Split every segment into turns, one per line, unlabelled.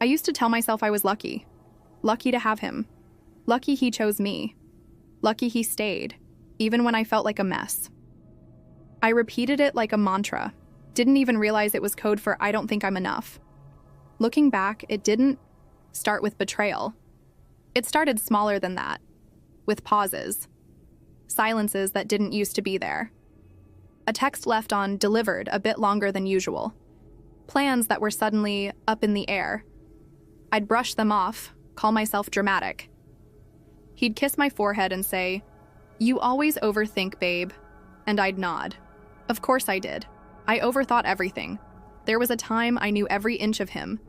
I used to tell myself I was lucky. Lucky to have him. Lucky he chose me. Lucky he stayed, even when I felt like a mess. I repeated it like a mantra. Didn't even realize it was code for I don't think I'm enough. Looking back, it didn't start with betrayal. It started smaller than that, with pauses, silences that didn't used to be there. A text left on delivered a bit longer than usual. Plans that were suddenly up in the air. I'd brush them off, call myself dramatic. He'd kiss my forehead and say, "You always overthink, babe." And I'd nod. Of course I did. I overthought everything. There was a time I knew every inch of him.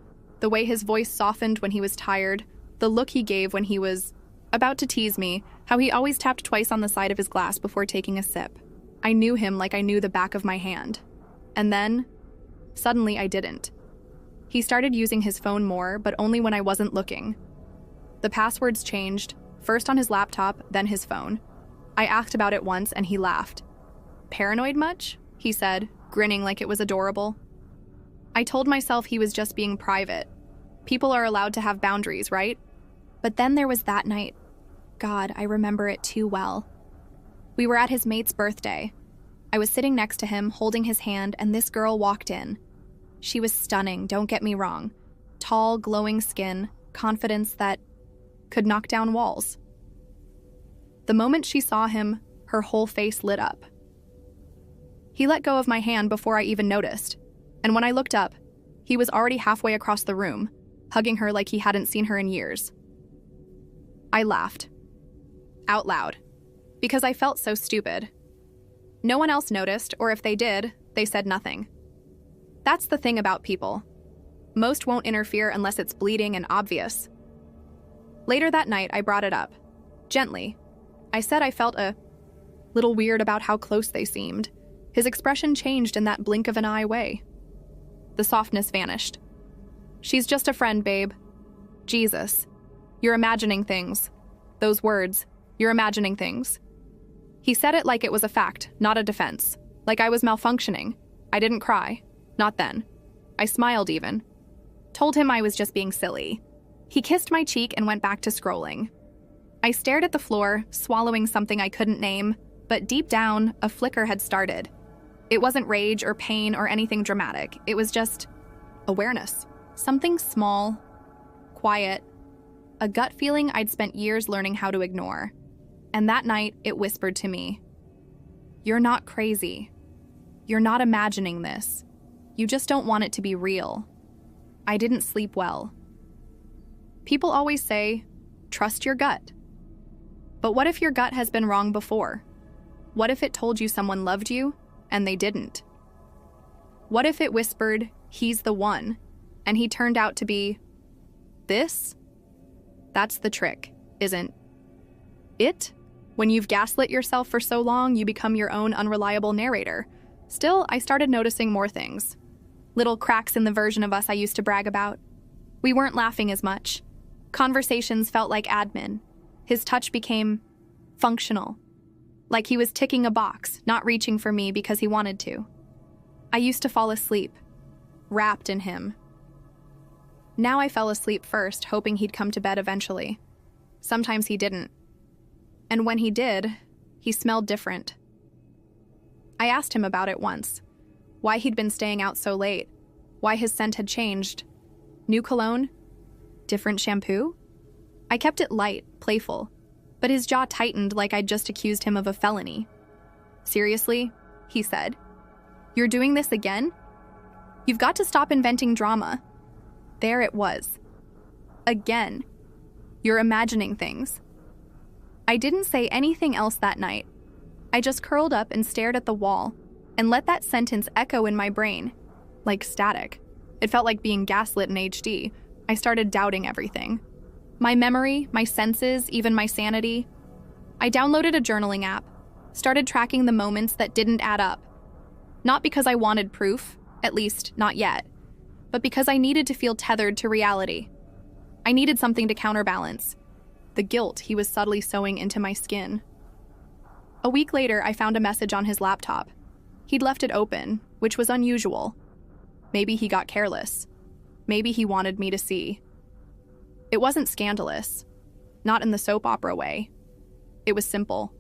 The way his voice softened when he was tired, the look he gave when he was about to tease me, how he always tapped twice on the side of his glass before taking a sip. I knew him like I knew the back of my hand. And then, suddenly I didn't. He started using his phone more, but only when I wasn't looking. The passwords changed, first on his laptop, then his phone. I asked about it once and he laughed. "Paranoid much?" he said, grinning like it was adorable. I told myself he was just being private. People are allowed to have boundaries, right? But then there was that night. God, I remember it too well. We were at his mate's birthday. I was sitting next to him, holding his hand, and this girl walked in. She was stunning, don't get me wrong. Tall, glowing skin, confidence that could knock down walls. The moment she saw him, her whole face lit up. He let go of my hand before I even noticed, and when I looked up, he was already halfway across the room, hugging her like he hadn't seen her in years. I laughed. Out loud. Because I felt so stupid. No one else noticed, or if they did, they said nothing. That's the thing about people. Most won't interfere unless it's bleeding and obvious. Later that night, I brought it up. Gently. I said I felt a little weird about how close they seemed. His expression changed in that blink of an eye way. The softness vanished. "She's just a friend, babe." Jesus. You're imagining things. Those words. You're imagining things. He said it like it was a fact, not a defense. Like I was malfunctioning. I didn't cry. Not then. I smiled even. Told him I was just being silly. He kissed my cheek and went back to scrolling. I stared at the floor, swallowing something I couldn't name, but deep down, a flicker had started. It wasn't rage or pain or anything dramatic. It was just awareness. Something small, quiet, a gut feeling I'd spent years learning how to ignore. And that night, it whispered to me, "You're not crazy. You're not imagining this. You just don't want it to be real." I didn't sleep well. People always say, trust your gut. But what if your gut has been wrong before? What if it told you someone loved you and they didn't? What if it whispered, "He's the one," and he turned out to be this? That's the trick, isn't it? When you've gaslit yourself for so long, you become your own unreliable narrator. Still, I started noticing more things. Little cracks in the version of us I used to brag about. We weren't laughing as much. Conversations felt like admin. His touch became functional. Like he was ticking a box, not reaching for me because he wanted to. I used to fall asleep, wrapped in him. Now I fell asleep first, hoping he'd come to bed eventually. Sometimes he didn't. And when he did, he smelled different. I asked him about it once. Why he'd been staying out so late. Why his scent had changed. New cologne? Different shampoo? I kept it light, playful, but his jaw tightened like I'd just accused him of a felony. "Seriously?" he said. "You're doing this again? You've got to stop inventing drama." There it was. Again. You're imagining things. I didn't say anything else that night. I just curled up and stared at the wall and let that sentence echo in my brain, like static. It felt like being gaslit in HD. I started doubting everything. My memory, my senses, even my sanity. I downloaded a journaling app, started tracking the moments that didn't add up. Not because I wanted proof, at least not yet, but because I needed to feel tethered to reality. I needed something to counterbalance the guilt he was subtly sewing into my skin. A week later, I found a message on his laptop. He'd left it open, which was unusual. Maybe he got careless. Maybe he wanted me to see. It wasn't scandalous, not in the soap opera way. It was simple.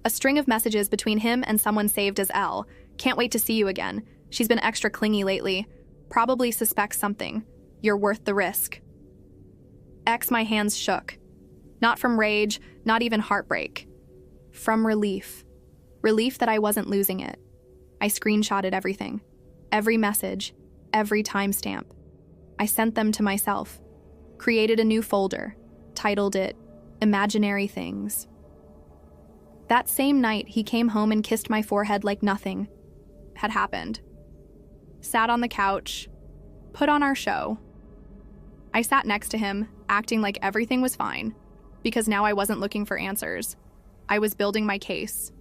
A string of messages between him and someone saved as L. Can't wait to see you again. She's been extra clingy lately. Probably suspects something. You're worth the risk. X, my hands shook. Not from rage, not even heartbreak. From relief. Relief that I wasn't losing it. I screenshotted everything. Every message. Every timestamp. I sent them to myself. Created a new folder. Titled it Imaginary Things. That same night, he came home and kissed my forehead like nothing had happened. Sat on the couch. Put on our show. I sat next to him, acting like everything was fine, because now I wasn't looking for answers. I was building my case.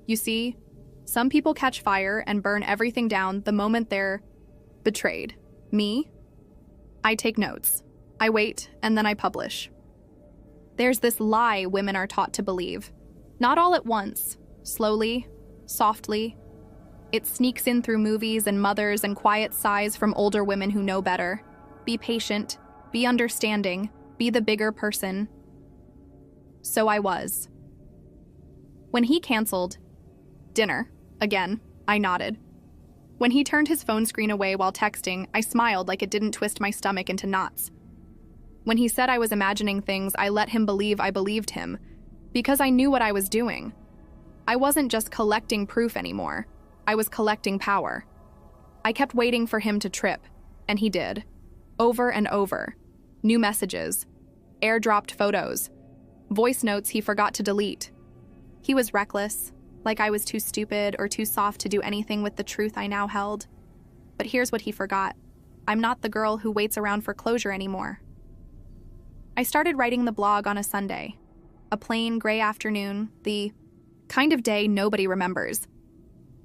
You see, some people catch fire and burn everything down the moment they're betrayed. Me? I take notes. I wait, and then I publish. There's this lie women are taught to believe. Not all at once. Slowly, softly. It sneaks in through movies and mothers and quiet sighs from older women who know better. Be patient. Be understanding. Be the bigger person. So I was. When he canceled dinner, again, I nodded. When he turned his phone screen away while texting, I smiled like it didn't twist my stomach into knots. When he said I was imagining things, I let him believe I believed him, because I knew what I was doing. I wasn't just collecting proof anymore. I was collecting power. I kept waiting for him to trip, and he did. Over and over. New messages. Airdropped photos. Voice notes he forgot to delete. He was reckless, like I was too stupid or too soft to do anything with the truth I now held. But here's what he forgot. I'm not the girl who waits around for closure anymore. I started writing the blog on a Sunday. A plain, gray afternoon, the kind of day nobody remembers.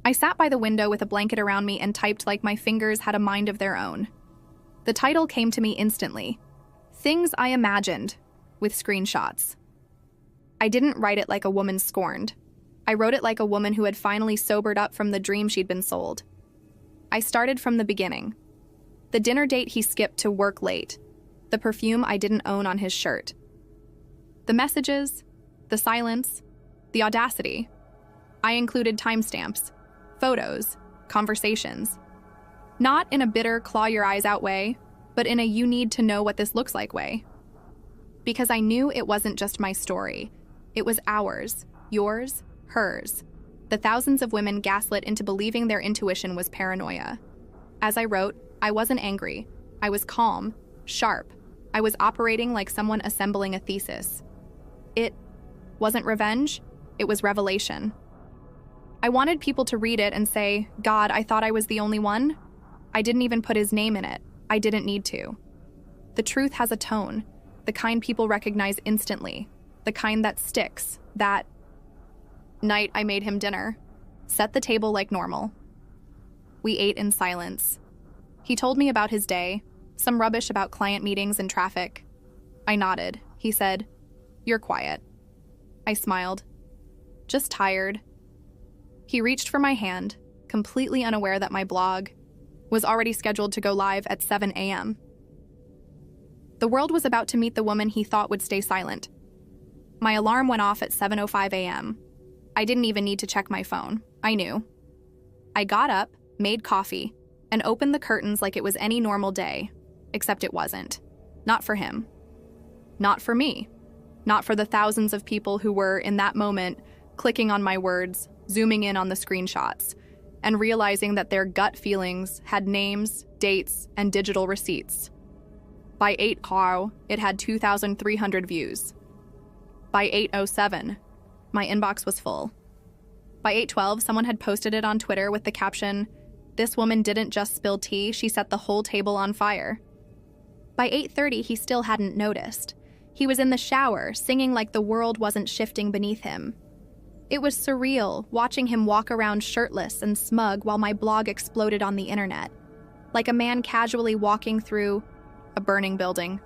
I sat by the window with a blanket around me and typed like my fingers had a mind of their own. The title came to me instantly. Things I Imagined, with screenshots. I didn't write it like a woman scorned. I wrote it like a woman who had finally sobered up from the dream she'd been sold. I started from the beginning. The dinner date he skipped to work late. The perfume I didn't own on his shirt. The messages, the silence, the audacity. I included timestamps, photos, conversations. Not in a bitter, claw your eyes out way, but in a you need to know what this looks like way. Because I knew it wasn't just my story. It was ours, yours, hers. The thousands of women gaslit into believing their intuition was paranoia. As I wrote, I wasn't angry. I was calm, sharp. I was operating like someone assembling a thesis. It wasn't revenge, it was revelation. I wanted people to read it and say, God, I thought I was the only one. I didn't even put his name in it. I didn't need to. The truth has a tone, the kind people recognize instantly, the kind that sticks. That night I made him dinner, set the table like normal. We ate in silence. He told me about his day, some rubbish about client meetings and traffic. I nodded. He said, "You're quiet." I smiled. Just tired. He reached for my hand, completely unaware that my blog was already scheduled to go live at 7 a.m. The world was about to meet the woman he thought would stay silent. My alarm went off at 7:05 a.m. I didn't even need to check my phone. I knew. I got up, made coffee, and opened the curtains like it was any normal day, except it wasn't. Not for him. Not for me. Not for the thousands of people who were, in that moment, clicking on my words, zooming in on the screenshots, and realizing that their gut feelings had names, dates, and digital receipts. By 8:00, it had 2,300 views. By 8:07, my inbox was full. By 8:12, someone had posted it on Twitter with the caption, "This woman didn't just spill tea, she set the whole table on fire." By 8:30, he still hadn't noticed. He was in the shower, singing like the world wasn't shifting beneath him. It was surreal, watching him walk around shirtless and smug while my blog exploded on the internet, like a man casually walking through a burning building.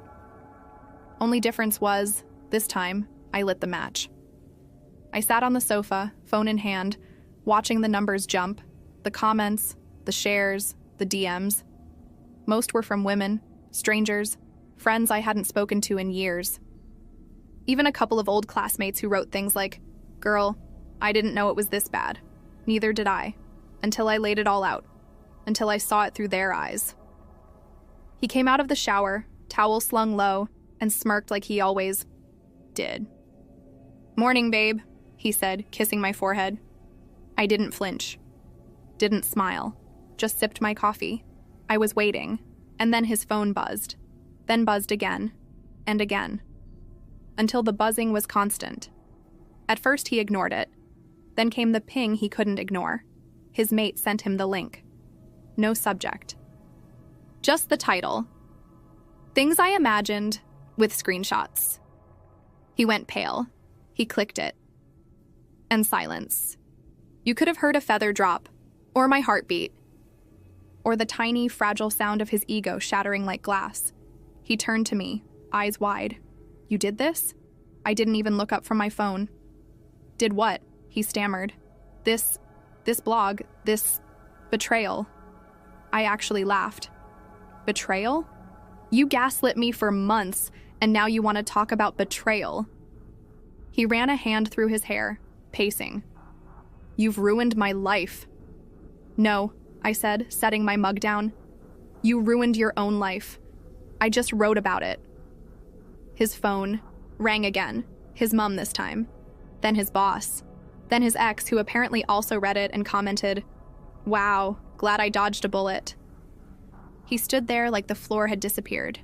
Only difference was, this time, I lit the match. I sat on the sofa, phone in hand, watching the numbers jump, the comments, the shares, the DMs. Most were from women, strangers, friends I hadn't spoken to in years. Even a couple of old classmates who wrote things like, "Girl, I didn't know it was this bad. Neither did I. Until I laid it all out. Until I saw it through their eyes." He came out of the shower, towel slung low, and smirked like he always did. "Morning, babe," he said, kissing my forehead. I didn't flinch. Didn't smile. Just sipped my coffee. I was waiting, and then his phone buzzed. Then buzzed again, and again. Until the buzzing was constant. At first he ignored it. Then came the ping he couldn't ignore. His mate sent him the link. No subject. Just the title. Things I Imagined, with screenshots. He went pale. He clicked it. And silence. You could have heard a feather drop, or my heartbeat, or the tiny, fragile sound of his ego shattering like glass. He turned to me, eyes wide. "You did this?" I didn't even look up from my phone. "Did what?" he stammered. This blog, this betrayal." I actually laughed. "Betrayal? You gaslit me for months, and now you want to talk about betrayal." He ran a hand through his hair, pacing. "You've ruined my life." "No," I said, setting my mug down. "You ruined your own life. I just wrote about it." His phone rang again, his mom this time, then his boss, then his ex, who apparently also read it and commented, "Wow, glad I dodged a bullet." He stood there like the floor had disappeared,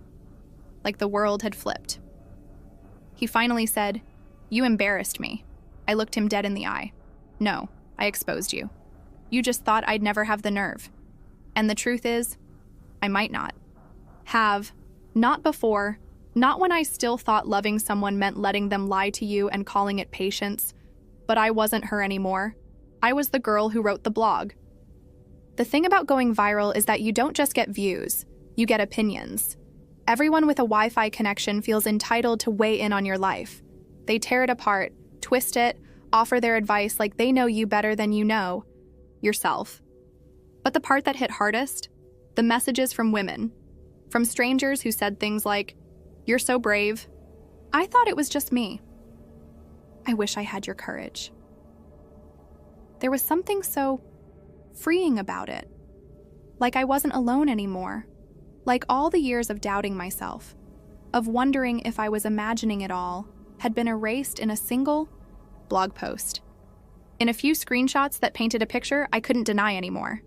like the world had flipped. He finally said, "You embarrassed me." I looked him dead in the eye. "No, I exposed you. You just thought I'd never have the nerve. And the truth is, I might not. Have. Not before. Not when I still thought loving someone meant letting them lie to you and calling it patience. But I wasn't her anymore. I was the girl who wrote the blog. The thing about going viral is that you don't just get views, you get opinions. Everyone with a Wi-Fi connection feels entitled to weigh in on your life. They tear it apart, twist it, offer their advice like they know you better than you know yourself. But the part that hit hardest? The messages from women. From strangers who said things like, "You're so brave. I thought it was just me. I wish I had your courage." There was something so freeing about it. Like I wasn't alone anymore. Like all the years of doubting myself, of wondering if I was imagining it all, had been erased in a single blog post. In a few screenshots that painted a picture I couldn't deny anymore.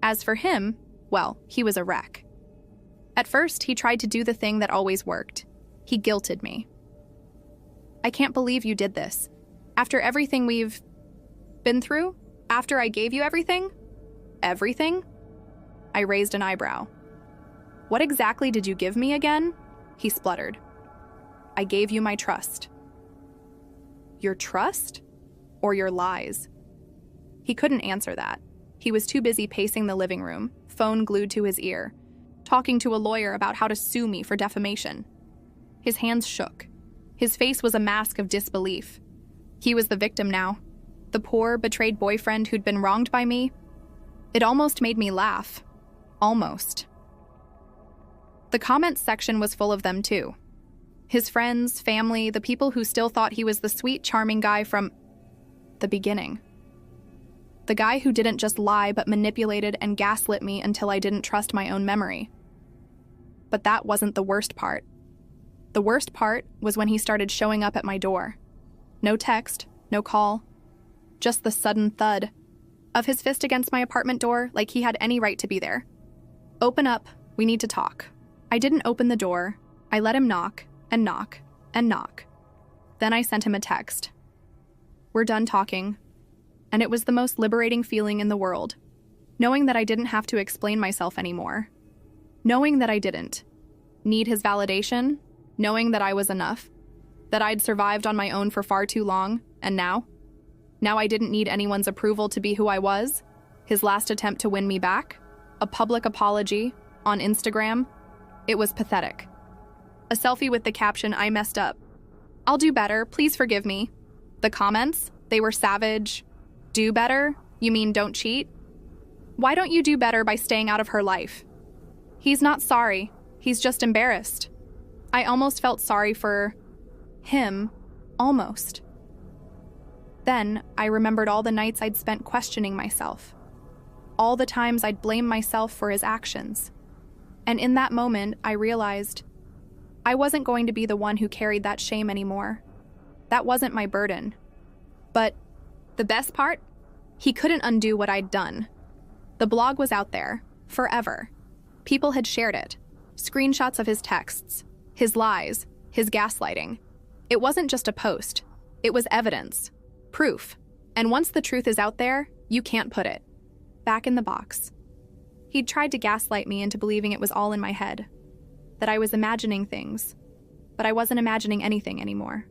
As for him, well, he was a wreck. At first, he tried to do the thing that always worked. He guilted me. "I can't believe you did this. After everything we've been through? After I gave you everything?" "Everything?" I raised an eyebrow. "What exactly did you give me again?" He spluttered. "I gave you my trust." "Your trust? Or your lies?" He couldn't answer that. He was too busy pacing the living room, phone glued to his ear, talking to a lawyer about how to sue me for defamation. His hands shook. His face was a mask of disbelief. He was the victim now. The poor, betrayed boyfriend who'd been wronged by me. It almost made me laugh. Almost. The comments section was full of them too. His friends, family, the people who still thought he was the sweet, charming guy from the beginning. The guy who didn't just lie but manipulated and gaslit me until I didn't trust my own memory. But that wasn't the worst part. The worst part was when he started showing up at my door. No text, no call, just the sudden thud of his fist against my apartment door like he had any right to be there. "Open up, we need to talk." I didn't open the door. I let him knock, and knock, and knock. Then I sent him a text. "We're done talking." And it was the most liberating feeling in the world, knowing that I didn't have to explain myself anymore. Knowing that I didn't need his validation, knowing that I was enough, that I'd survived on my own for far too long, and now I didn't need anyone's approval to be who I was. His last attempt to win me back, a public apology on Instagram. It was pathetic. A selfie with the caption, "I messed up. I'll do better, please forgive me." The comments, they were savage. "Do better? You mean don't cheat? Why don't you do better by staying out of her life?" He's not sorry. He's just embarrassed. I almost felt sorry for him. Almost. Then I remembered all the nights I'd spent questioning myself. All the times I'd blamed myself for his actions. And in that moment, I realized I wasn't going to be the one who carried that shame anymore. That wasn't my burden. But the best part? He couldn't undo what I'd done. The blog was out there, forever. People had shared it. Screenshots of his texts, his lies, his gaslighting. It wasn't just a post. It was evidence. Proof. And once the truth is out there, you can't put it back in the box. He'd tried to gaslight me into believing it was all in my head, that I was imagining things, but I wasn't imagining anything anymore.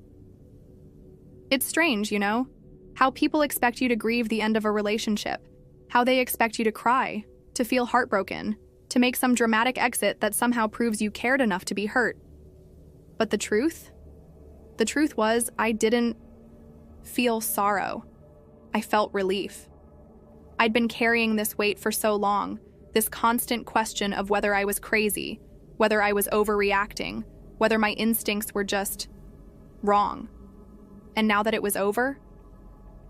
It's strange, you know, how people expect you to grieve the end of a relationship, how they expect you to cry, to feel heartbroken, to make some dramatic exit that somehow proves you cared enough to be hurt. But the truth? The truth was, I didn't feel sorrow. I felt relief. I'd been carrying this weight for so long, this constant question of whether I was crazy, whether I was overreacting, whether my instincts were just wrong. And now that it was over,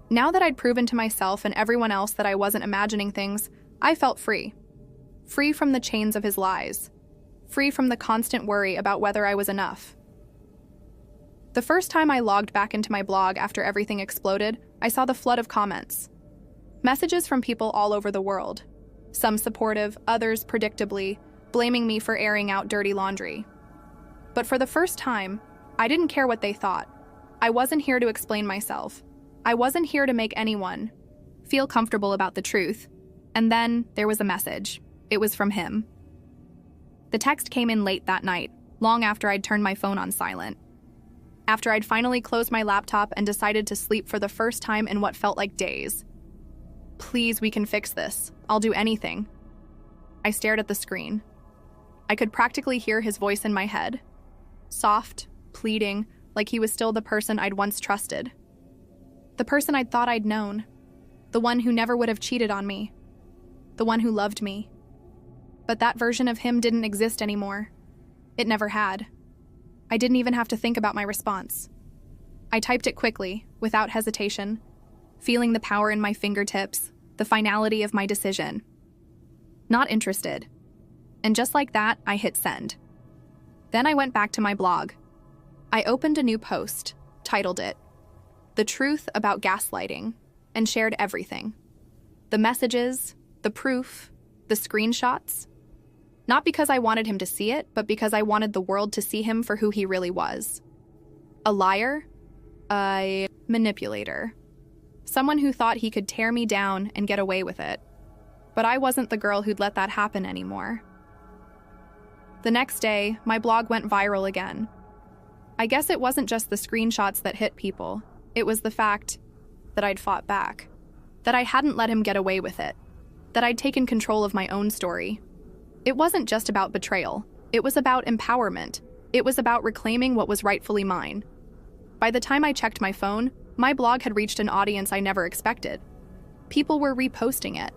now that I'd proven to myself and everyone else that I wasn't imagining things, I felt free. Free from the chains of his lies. Free from the constant worry about whether I was enough. The first time I logged back into my blog after everything exploded, I saw the flood of comments. Messages from people all over the world. Some supportive, others, predictably, blaming me for airing out dirty laundry. But for the first time, I didn't care what they thought. I wasn't here to explain myself. I wasn't here to make anyone feel comfortable about the truth. And then there was a message. It was from him. The text came in late that night, long after I'd turned my phone on silent. After I'd finally closed my laptop and decided to sleep for the first time in what felt like days. Please, we can fix this. I'll do anything. I stared at the screen. I could practically hear his voice in my head. Soft, pleading, like he was still the person I'd once trusted. The person I'd thought I'd known. The one who never would have cheated on me. The one who loved me. But that version of him didn't exist anymore. It never had. I didn't even have to think about my response. I typed it quickly, without hesitation, feeling the power in my fingertips, the finality of my decision. Not interested. And just like that, I hit send. Then I went back to my blog. I opened a new post, titled it, "The Truth About Gaslighting," and shared everything. The messages, the proof, the screenshots. Not because I wanted him to see it, but because I wanted the world to see him for who he really was. A liar, a manipulator. Someone who thought he could tear me down and get away with it. But I wasn't the girl who'd let that happen anymore. The next day, my blog went viral again. I guess it wasn't just the screenshots that hit people. It was the fact that I'd fought back. That I hadn't let him get away with it. That I'd taken control of my own story. It wasn't just about betrayal. It was about empowerment. It was about reclaiming what was rightfully mine. By the time I checked my phone, my blog had reached an audience I never expected. People were reposting it,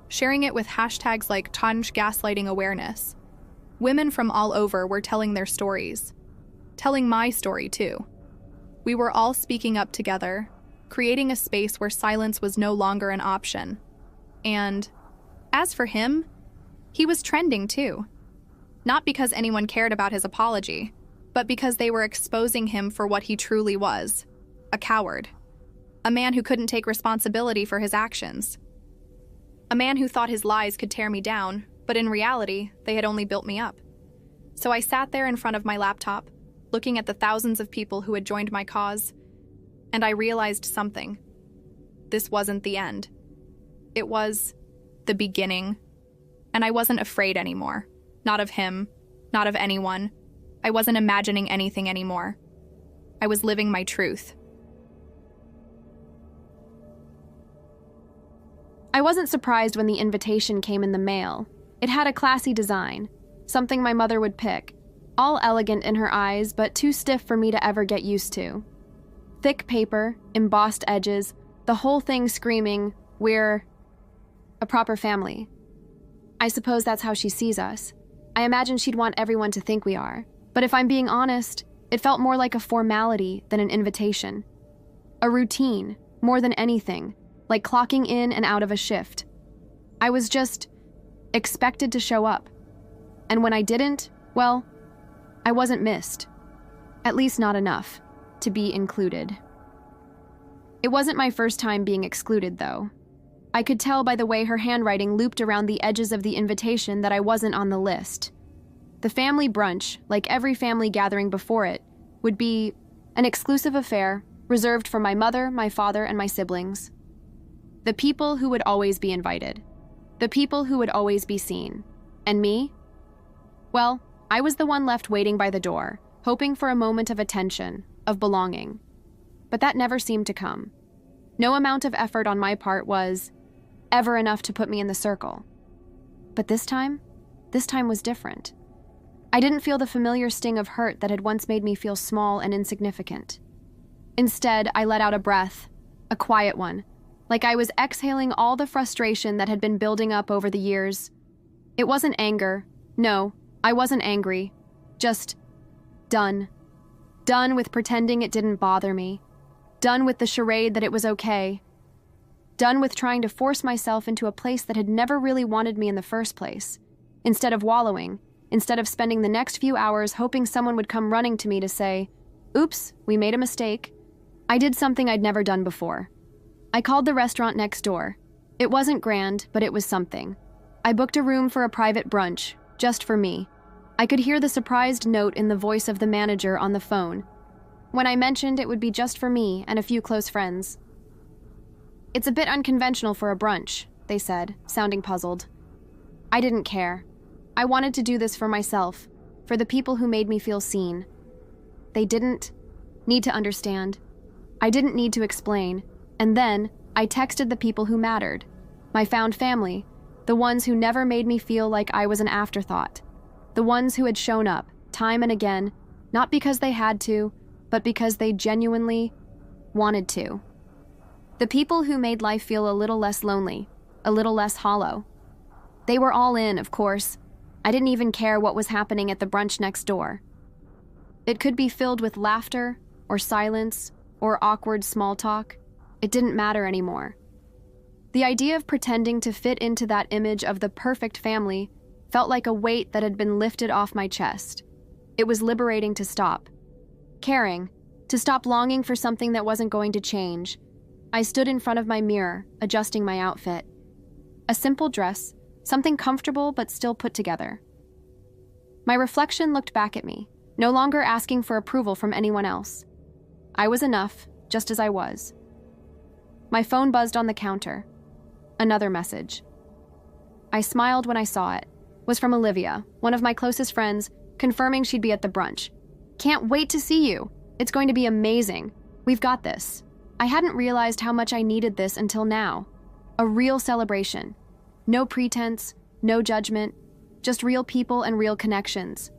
sharing it with hashtags like Tanj Gaslighting Awareness. Women from all over were telling their stories. Telling my story, too. We were all speaking up together, creating a space where silence was no longer an option. And as for him, he was trending too. Not because anyone cared about his apology, but because they were exposing him for what he truly was, a coward. A man who couldn't take responsibility for his actions. A man who thought his lies could tear me down, but in reality, they had only built me up. So I sat there in front of my laptop, looking at the thousands of people who had joined my cause, and I realized something. This wasn't the end. It was the beginning. And I wasn't afraid anymore. Not of him, not of anyone. I wasn't imagining anything anymore. I was living my truth.
I wasn't surprised when the invitation came in the mail. It had a classy design, something my mother would pick, all elegant in her eyes, but too stiff for me to ever get used to. Thick paper, embossed edges, the whole thing screaming, "We're a proper family." I suppose that's how she sees us, I imagine she'd want everyone to think we are. But if I'm being honest, it felt more like a formality than an invitation. A routine, more than anything, like clocking in and out of a shift. I was just expected to show up. And when I didn't, well, I wasn't missed. At least not enough to be included. It wasn't my first time being excluded, though. I could tell by the way her handwriting looped around the edges of the invitation that I wasn't on the list. The family brunch, like every family gathering before it, would be an exclusive affair reserved for my mother, my father, and my siblings. The people who would always be invited. The people who would always be seen. And me? Well, I was the one left waiting by the door, hoping for a moment of attention, of belonging. But that never seemed to come. No amount of effort on my part was ever enough to put me in the circle. But this time was different. I didn't feel the familiar sting of hurt that had once made me feel small and insignificant. Instead, I let out a breath, a quiet one, like I was exhaling all the frustration that had been building up over the years. It wasn't anger. No, I wasn't angry. Just done. Done with pretending it didn't bother me. Done with the charade that it was okay. Done with trying to force myself into a place that had never really wanted me in the first place. Instead of wallowing, instead of spending the next few hours hoping someone would come running to me to say, "Oops, we made a mistake," I did something I'd never done before. I called the restaurant next door. It wasn't grand, but it was something. I booked a room for a private brunch, just for me. I could hear the surprised note in the voice of the manager on the phone when I mentioned it would be just for me and a few close friends. "It's a bit unconventional for a brunch," they said, sounding puzzled. I didn't care. I wanted to do this for myself, for the people who made me feel seen. They didn't need to understand. I didn't need to explain. And then I texted the people who mattered. My found family, the ones who never made me feel like I was an afterthought. The ones who had shown up, time and again, not because they had to, but because they genuinely wanted to. The people who made life feel a little less lonely, a little less hollow. They were all in, of course. I didn't even care what was happening at the brunch next door. It could be filled with laughter, or silence, or awkward small talk. It didn't matter anymore. The idea of pretending to fit into that image of the perfect family felt like a weight that had been lifted off my chest. It was liberating to stop. Caring, to stop longing for something that wasn't going to change. I stood in front of my mirror, adjusting my outfit. A simple dress, something comfortable but still put together. My reflection looked back at me, no longer asking for approval from anyone else. I was enough, just as I was. My phone buzzed on the counter. Another message. I smiled when I saw it. It was from Olivia, one of my closest friends, confirming she'd be at the brunch. "Can't wait to see you. It's going to be amazing. We've got this." I hadn't realized how much I needed this until now. A real celebration. No pretense, no judgment, just real people and real connections.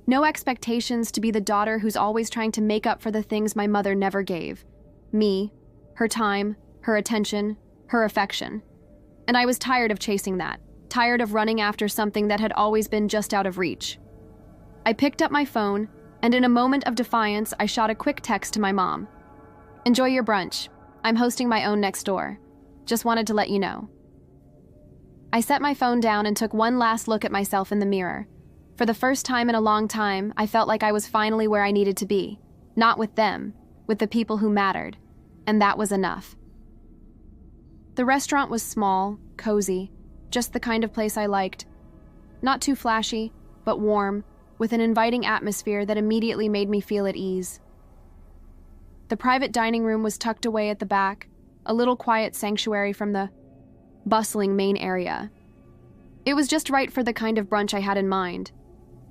No expectations to be the daughter who's always trying to make up for the things my mother never gave. Me, her time, her attention, her affection. And I was tired of chasing that, tired of running after something that had always been just out of reach. I picked up my phone, and in a moment of defiance, I shot a quick text to my mom. "Enjoy your brunch. I'm hosting my own next door. Just wanted to let you know." I set my phone down and took one last look at myself in the mirror. For the first time in a long time, I felt like I was finally where I needed to be. Not with them, with the people who mattered. And that was enough. The restaurant was small, cozy, just the kind of place I liked. Not too flashy, but warm, with an inviting atmosphere that immediately made me feel at ease. The private dining room was tucked away at the back, a little quiet sanctuary from the bustling main area. It was just right for the kind of brunch I had in mind.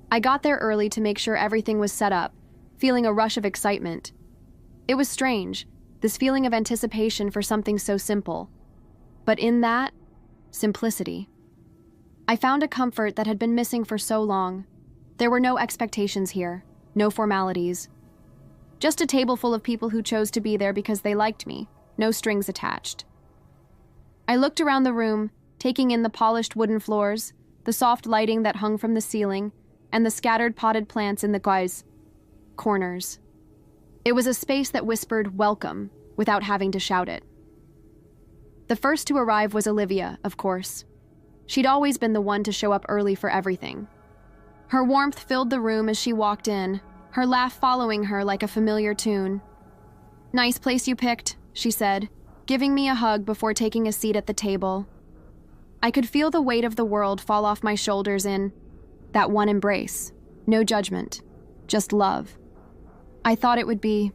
I got there early to make sure everything was set up, feeling a rush of excitement. It was strange, this feeling of anticipation for something so simple. But in that, simplicity. I found a comfort that had been missing for so long. There were no expectations here, no formalities. Just a table full of people who chose to be there because they liked me, no strings attached. I looked around the room, taking in the polished wooden floors, the soft lighting that hung from the ceiling, and the scattered potted plants in the corners. It was a space that whispered welcome without having to shout it. The first to arrive was Olivia, of course. She'd always been the one to show up early for everything. Her warmth filled the room as she walked in, her laugh following her like a familiar tune. "Nice place you picked," she said, giving me a hug before taking a seat at the table. I could feel the weight of the world fall off my shoulders in that one embrace. No judgment, just love. I thought it would be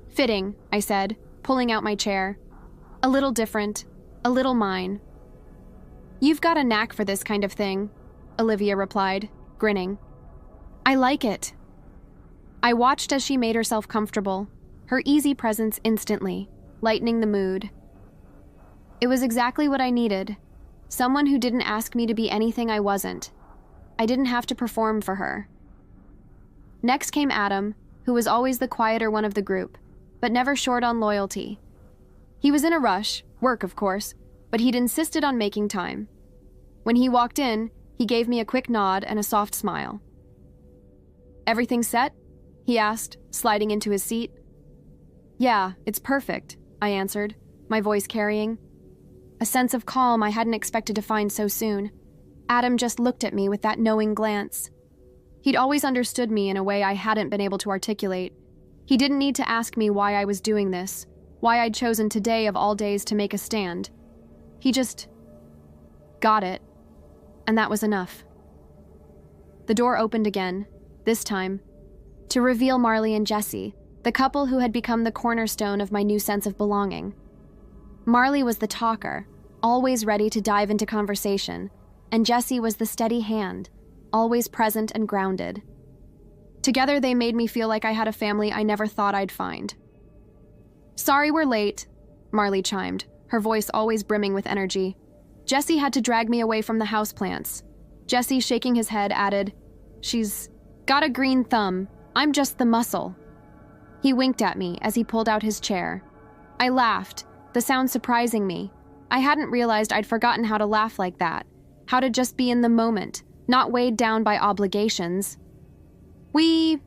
fitting, I said, pulling out my chair. A little different, a little mine. "You've got a knack for this kind of thing," Olivia replied, grinning. "I like it." I watched as she made herself comfortable, her easy presence instantly, lightening the mood. It was exactly what I needed. Someone who didn't ask me to be anything I wasn't. I didn't have to perform for her. Next came Adam, who was always the quieter one of the group, but never short on loyalty. He was in a rush, work of course, but he'd insisted on making time. When he walked in, he gave me a quick nod and a soft smile. "Everything set?" he asked, sliding into his seat. "Yeah, it's perfect," I answered, my voice carrying. A sense of calm I hadn't expected to find so soon. Adam just looked at me with that knowing glance. He'd always understood me in a way I hadn't been able to articulate. He didn't need to ask me why I was doing this, why I'd chosen today of all days to make a stand. He just got it, and that was enough. The door opened again, this time, to reveal Marley and Jesse, the couple who had become the cornerstone of my new sense of belonging. Marley was the talker, always ready to dive into conversation, and Jesse was the steady hand, always present and grounded. Together they made me feel like I had a family I never thought I'd find. "Sorry we're late," Marley chimed, her voice always brimming with energy. "Jesse had to drag me away from the houseplants." Jesse, shaking his head, added, "She's got a green thumb. I'm just the muscle." He winked at me as he pulled out his chair. I laughed, the sound surprising me. I hadn't realized I'd forgotten how to laugh like that, how to just be in the moment, not weighed down by obligations. "We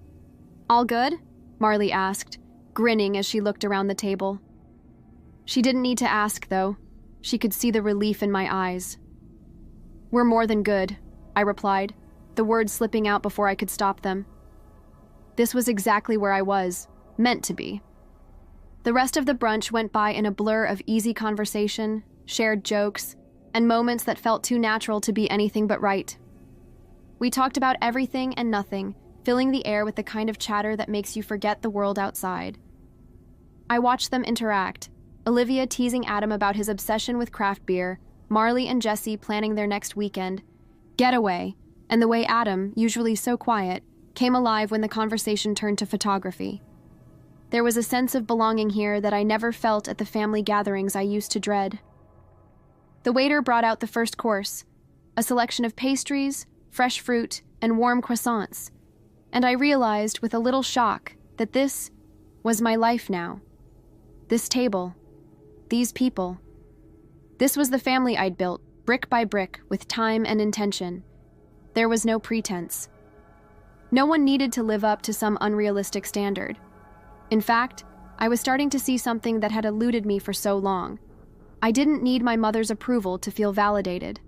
all good?" Marley asked, grinning as she looked around the table. She didn't need to ask, though. She could see the relief in my eyes. "We're more than good," I replied, the words slipping out before I could stop them. This was exactly where I was, meant to be. The rest of the brunch went by in a blur of easy conversation, shared jokes, and moments that felt too natural to be anything but right. We talked about everything and nothing, filling the air with the kind of chatter that makes you forget the world outside. I watched them interact, Olivia teasing Adam about his obsession with craft beer, Marley and Jesse planning their next weekend getaway, and the way Adam, usually so quiet, came alive when the conversation turned to photography. There was a sense of belonging here that I never felt at the family gatherings I used to dread. The waiter brought out the first course, a selection of pastries, fresh fruit, and warm croissants, and I realized with a little shock that this was my life now. This table, these people. This was the family I'd built, brick by brick, with time and intention. There was no pretense. No one needed to live up to some unrealistic standard. In fact, I was starting to see something that had eluded me for so long. I didn't need my mother's approval to feel validated.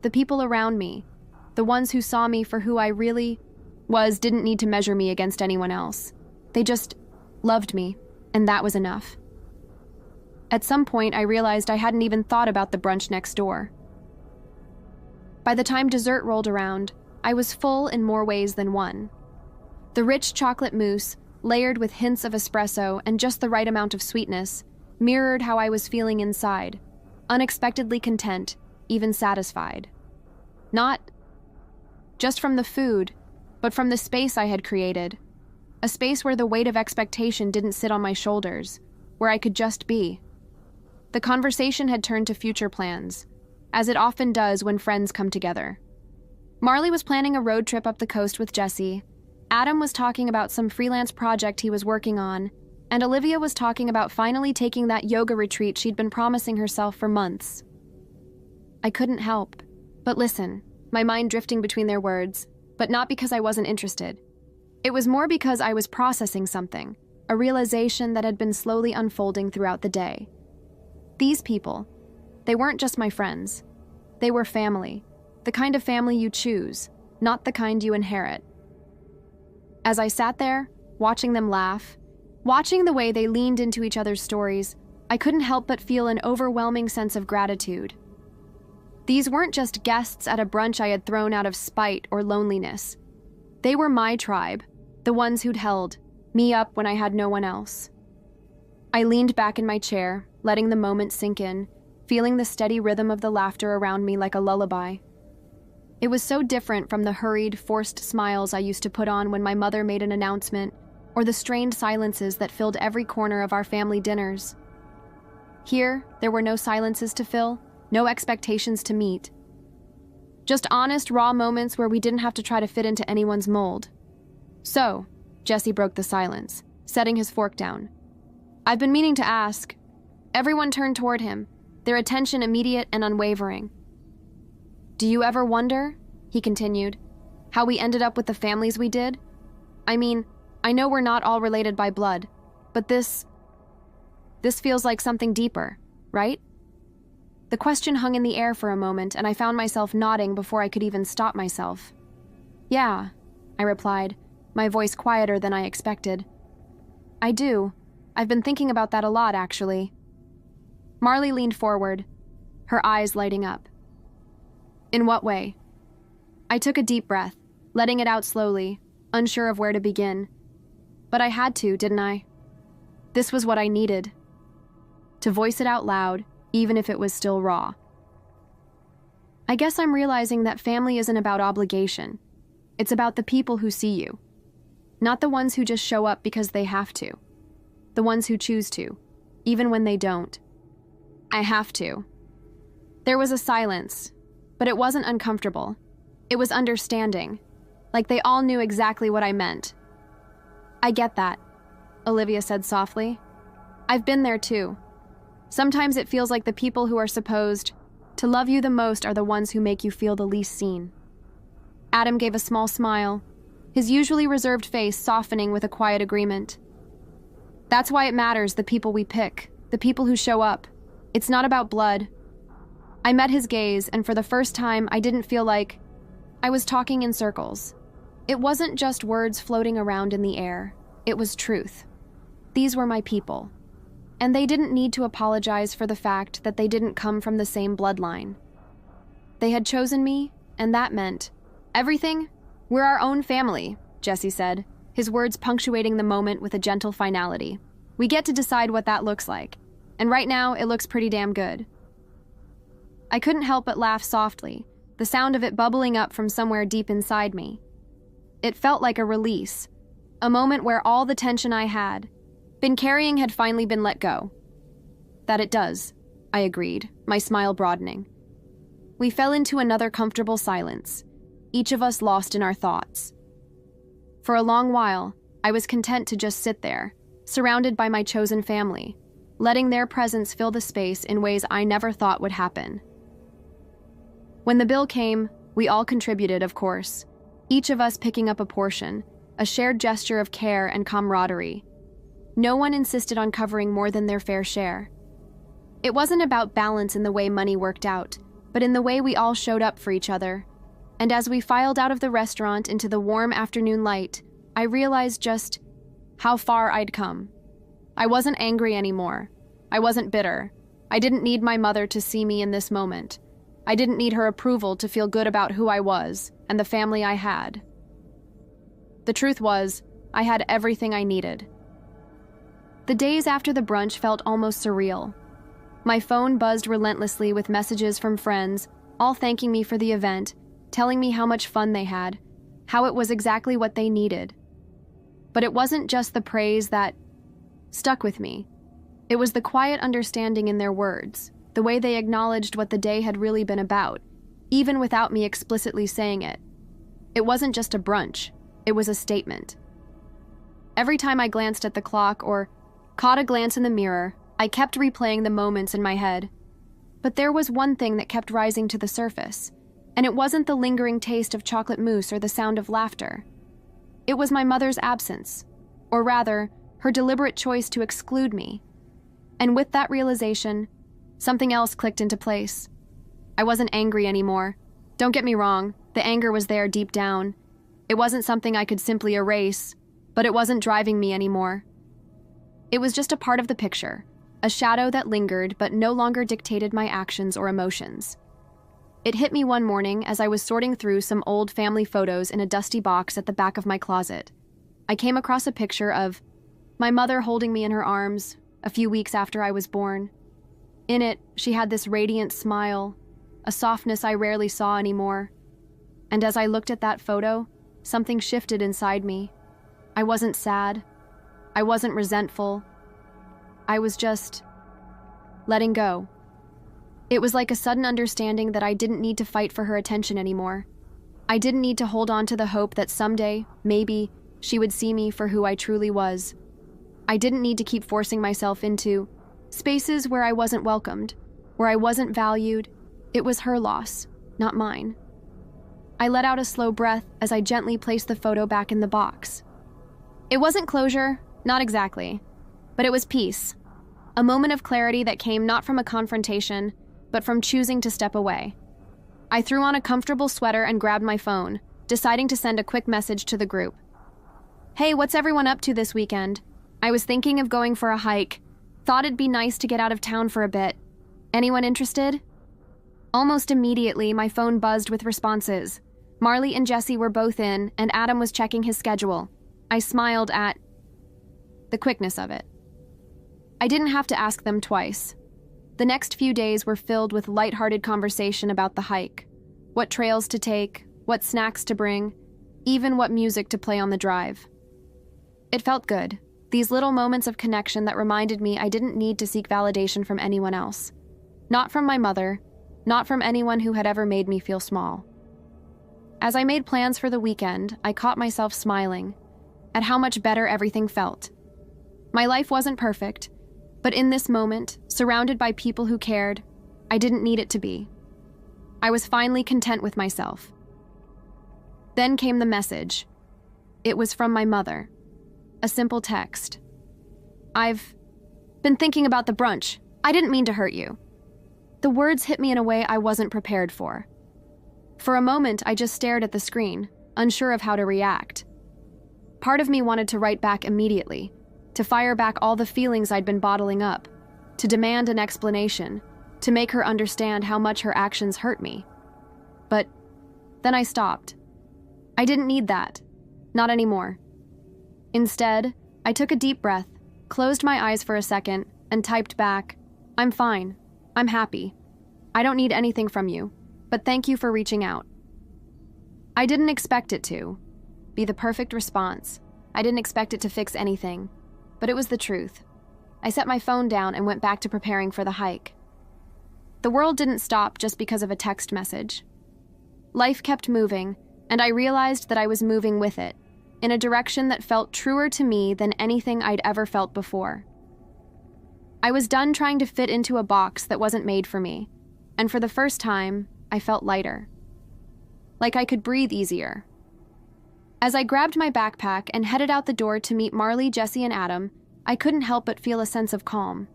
The people around me, the ones who saw me for who I really was, didn't need to measure me against anyone else. They just loved me, and that was enough. At some point, I realized I hadn't even thought about the brunch next door. By the time dessert rolled around, I was full in more ways than one. The rich chocolate mousse, layered with hints of espresso and just the right amount of sweetness, mirrored how I was feeling inside, unexpectedly content, even satisfied. Not just from the food, but from the space I had created. A space where the weight of expectation didn't sit on my shoulders, where I could just be. The conversation had turned to future plans, as it often does when friends come together. Marley was planning a road trip up the coast with Jesse, Adam was talking about some freelance project he was working on, and Olivia was talking about finally taking that yoga retreat she'd been promising herself for months. I couldn't help but listen, my mind drifting between their words, but not because I wasn't interested. It was more because I was processing something, a realization that had been slowly unfolding throughout the day. These people, they weren't just my friends. They were family, the kind of family you choose, not the kind you inherit. As I sat there, watching them laugh, watching the way they leaned into each other's stories, I couldn't help but feel an overwhelming sense of gratitude. These weren't just guests at a brunch I had thrown out of spite or loneliness. They were my tribe, the ones who'd held me up when I had no one else. I leaned back in my chair, letting the moment sink in, feeling the steady rhythm of the laughter around me like a lullaby. It was so different from the hurried, forced smiles I used to put on when my mother made an announcement, or the strained silences that filled every corner of our family dinners. Here, there were no silences to fill, no expectations to meet. Just honest, raw moments where we didn't have to try to fit into anyone's mold. So, Jesse broke the silence, setting his fork down. I've been meaning to ask. Everyone turned toward him, their attention immediate and unwavering. Do you ever wonder, he continued, how we ended up with the families we did? I mean, I know we're not all related by blood, but this feels like something deeper, right? The question hung in the air for a moment, and I found myself nodding before I could even stop myself. Yeah, I replied, my voice quieter than I expected. I do. I've been thinking about that a lot, actually. Marley leaned forward, her eyes lighting up. In what way? I took a deep breath, letting it out slowly, unsure of where to begin. But I had to, didn't I? This was what I needed. To voice it out loud, even if it was still raw. I guess I'm realizing that family isn't about obligation. It's about the people who see you. Not the ones who just show up because they have to. The ones who choose to, even when they don't. I have to. There was a silence, but it wasn't uncomfortable. It was understanding, like they all knew exactly what I meant. I get that, Olivia said softly. I've been there too. Sometimes it feels like the people who are supposed to love you the most are the ones who make you feel the least seen. Adam gave a small smile, his usually reserved face softening with a quiet agreement. That's why it matters, the people we pick, the people who show up. It's not about blood. I met his gaze, and for the first time, I didn't feel like I was talking in circles. It wasn't just words floating around in the air. It was truth. These were my people. And they didn't need to apologize for the fact that they didn't come from the same bloodline. They had chosen me, and that meant everything. We're our own family, Jesse said, his words punctuating the moment with a gentle finality. We get to decide what that looks like, and right now it looks pretty damn good. I couldn't help but laugh softly, the sound of it bubbling up from somewhere deep inside me. It felt like a release, a moment where all the tension I had been carrying had finally been let go. That it does, I agreed, my smile broadening. We fell into another comfortable silence, each of us lost in our thoughts. For a long while, I was content to just sit there, surrounded by my chosen family, letting their presence fill the space in ways I never thought would happen. When the bill came, we all contributed, of course, each of us picking up a portion, a shared gesture of care and camaraderie. No one insisted on covering more than their fair share. It wasn't about balance in the way money worked out, but in the way we all showed up for each other. And as we filed out of the restaurant into the warm afternoon light, I realized just how far I'd come. I wasn't angry anymore. I wasn't bitter. I didn't need my mother to see me in this moment. I didn't need her approval to feel good about who I was and the family I had. The truth was, I had everything I needed. The days after the brunch felt almost surreal. My phone buzzed relentlessly with messages from friends, all thanking me for the event, telling me how much fun they had, how it was exactly what they needed. But it wasn't just the praise that stuck with me. It was the quiet understanding in their words, the way they acknowledged what the day had really been about, even without me explicitly saying it. It wasn't just a brunch, it was a statement. Every time I glanced at the clock or caught a glance in the mirror, I kept replaying the moments in my head. But there was one thing that kept rising to the surface. And it wasn't the lingering taste of chocolate mousse or the sound of laughter. It was my mother's absence, or rather, her deliberate choice to exclude me. And with that realization, something else clicked into place. I wasn't angry anymore. Don't get me wrong, the anger was there deep down. It wasn't something I could simply erase, but it wasn't driving me anymore. It was just a part of the picture, a shadow that lingered but no longer dictated my actions or emotions. It hit me one morning as I was sorting through some old family photos in a dusty box at the back of my closet. I came across a picture of my mother holding me in her arms a few weeks after I was born. In it, she had this radiant smile, a softness I rarely saw anymore. And as I looked at that photo, something shifted inside me. I wasn't sad. I wasn't resentful. I was just letting go. It was like a sudden understanding that I didn't need to fight for her attention anymore. I didn't need to hold on to the hope that someday, maybe, she would see me for who I truly was. I didn't need to keep forcing myself into spaces where I wasn't welcomed, where I wasn't valued. It was her loss, not mine. I let out a slow breath as I gently placed the photo back in the box. It wasn't closure, not exactly, but it was peace. A moment of clarity that came not from a confrontation, but from choosing to step away. I threw on a comfortable sweater and grabbed my phone, deciding to send a quick message to the group. Hey, what's everyone up to this weekend? I was thinking of going for a hike. Thought it'd be nice to get out of town for a bit. Anyone interested? Almost immediately, my phone buzzed with responses. Marley and Jesse were both in, and Adam was checking his schedule. I smiled at the quickness of it. I didn't have to ask them twice. The next few days were filled with lighthearted conversation about the hike, what trails to take, what snacks to bring, even what music to play on the drive. It felt good, these little moments of connection that reminded me I didn't need to seek validation from anyone else. Not from my mother, not from anyone who had ever made me feel small. As I made plans for the weekend, I caught myself smiling at how much better everything felt. My life wasn't perfect, but in this moment, surrounded by people who cared, I didn't need it to be. I was finally content with myself. Then came the message. It was from my mother. A simple text. I've been thinking about the brunch. I didn't mean to hurt you. The words hit me in a way I wasn't prepared for. For a moment, I just stared at the screen, unsure of how to react. Part of me wanted to write back immediately, to fire back all the feelings I'd been bottling up, to demand an explanation, to make her understand how much her actions hurt me. But then I stopped. I didn't need that. Not anymore. Instead, I took a deep breath, closed my eyes for a second, and typed back, I'm fine. I'm happy. I don't need anything from you, but thank you for reaching out. I didn't expect it to be the perfect response. I didn't expect it to fix anything. But it was the truth. I set my phone down and went back to preparing for the hike. The world didn't stop just because of a text message. Life kept moving, and I realized that I was moving with it, in a direction that felt truer to me than anything I'd ever felt before. I was done trying to fit into a box that wasn't made for me, and for the first time, I felt lighter. Like I could breathe easier. As I grabbed my backpack and headed out the door to meet Marley, Jesse, and Adam, I couldn't help but feel a sense of calm.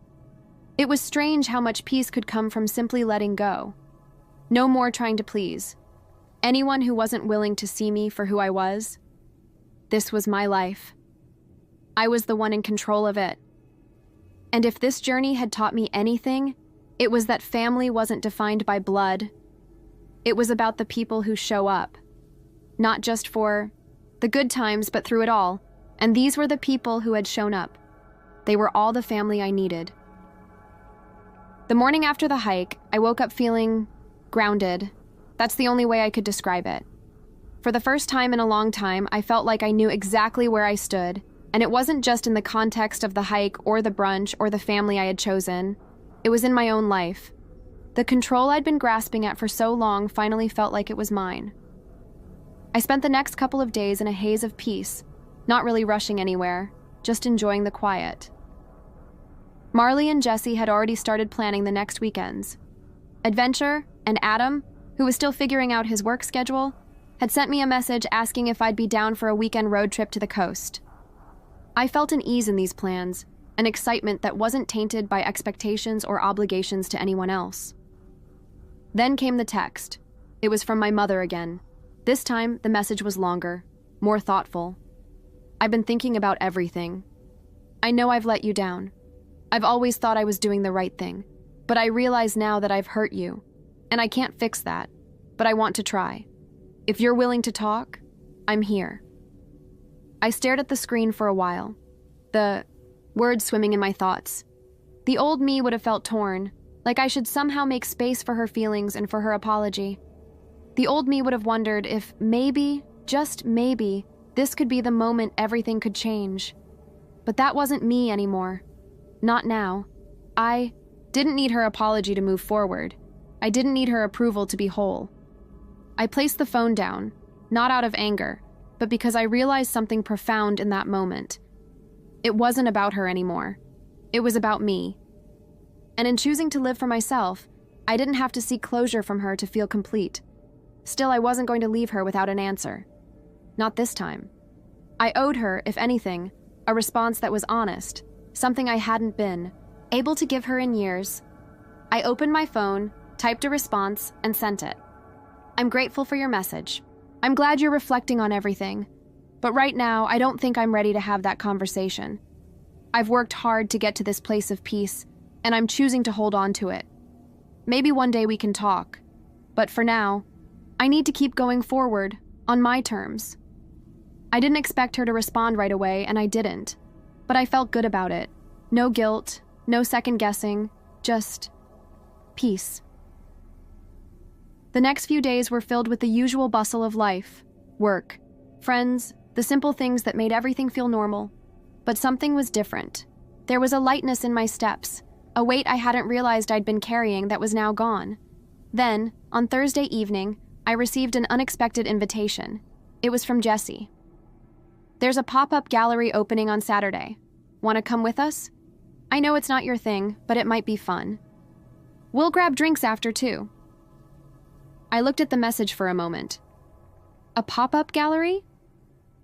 It was strange how much peace could come from simply letting go. No more trying to please. Anyone who wasn't willing to see me for who I was. This was my life. I was the one in control of it. And if this journey had taught me anything, it was that family wasn't defined by blood. It was about the people who show up. Not just for the good times, but through it all. And these were the people who had shown up. They were all the family I needed. The morning after the hike, I woke up feeling grounded. That's the only way I could describe it. For the first time in a long time, I felt like I knew exactly where I stood, and it wasn't just in the context of the hike or the brunch or the family I had chosen. It was in my own life. The control I'd been grasping at for so long finally felt like it was mine. I spent the next couple of days in a haze of peace, not really rushing anywhere, just enjoying the quiet. Marley and Jesse had already started planning the next weekends. Adventure and Adam, who was still figuring out his work schedule, had sent me a message asking if I'd be down for a weekend road trip to the coast. I felt an ease in these plans, an excitement that wasn't tainted by expectations or obligations to anyone else. Then came the text. It was from my mother again. This time, the message was longer, more thoughtful. I've been thinking about everything. I know I've let you down. I've always thought I was doing the right thing, but I realize now that I've hurt you, and I can't fix that, but I want to try. If you're willing to talk, I'm here. I stared at the screen for a while, the words swimming in my thoughts. The old me would have felt torn, like I should somehow make space for her feelings and for her apology. The old me would have wondered if maybe, just maybe, this could be the moment everything could change. But that wasn't me anymore. Not now. I didn't need her apology to move forward. I didn't need her approval to be whole. I placed the phone down, not out of anger, but because I realized something profound in that moment. It wasn't about her anymore. It was about me. And in choosing to live for myself, I didn't have to seek closure from her to feel complete. Still, I wasn't going to leave her without an answer. Not this time. I owed her, if anything, a response that was honest, something I hadn't been able to give her in years. I opened my phone, typed a response, and sent it. I'm grateful for your message. I'm glad you're reflecting on everything. But right now, I don't think I'm ready to have that conversation. I've worked hard to get to this place of peace, and I'm choosing to hold on to it. Maybe one day we can talk. But for now, I need to keep going forward, on my terms. I didn't expect her to respond right away, and I didn't. But I felt good about it. No guilt, no second guessing, just peace. The next few days were filled with the usual bustle of life, work, friends, the simple things that made everything feel normal. But something was different. There was a lightness in my steps, a weight I hadn't realized I'd been carrying that was now gone. Then, on Thursday evening, I received an unexpected invitation. It was from Jessie. There's a pop-up gallery opening on Saturday. Want to come with us? I know it's not your thing, but it might be fun. We'll grab drinks after, too. I looked at the message for a moment. A pop-up gallery?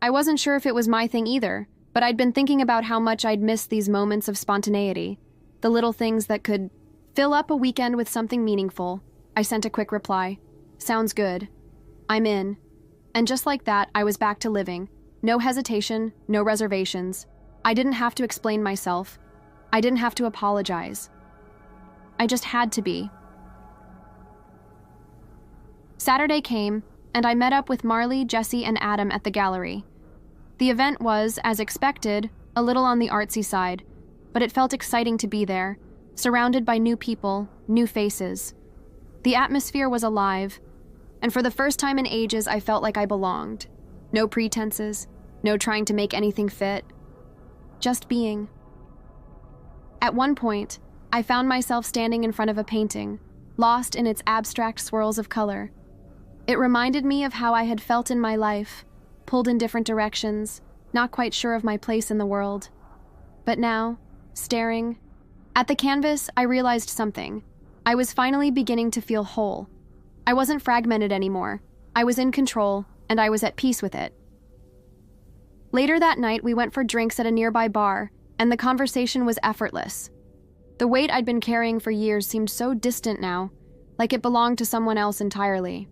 I wasn't sure if it was my thing either, but I'd been thinking about how much I'd missed these moments of spontaneity, the little things that could fill up a weekend with something meaningful. I sent a quick reply. Sounds good. I'm in. And just like that, I was back to living. No hesitation, no reservations. I didn't have to explain myself. I didn't have to apologize. I just had to be. Saturday came, and I met up with Marley, Jessie, and Adam at the gallery. The event was, as expected, a little on the artsy side, but it felt exciting to be there, surrounded by new people, new faces. The atmosphere was alive, and for the first time in ages, I felt like I belonged. No pretenses, no trying to make anything fit. Just being. At one point, I found myself standing in front of a painting, lost in its abstract swirls of color. It reminded me of how I had felt in my life, pulled in different directions, not quite sure of my place in the world. But now, staring at the canvas, I realized something. I was finally beginning to feel whole. I wasn't fragmented anymore. I was in control, and I was at peace with it. Later that night, we went for drinks at a nearby bar, and the conversation was effortless. The weight I'd been carrying for years seemed so distant now, like it belonged to someone else entirely.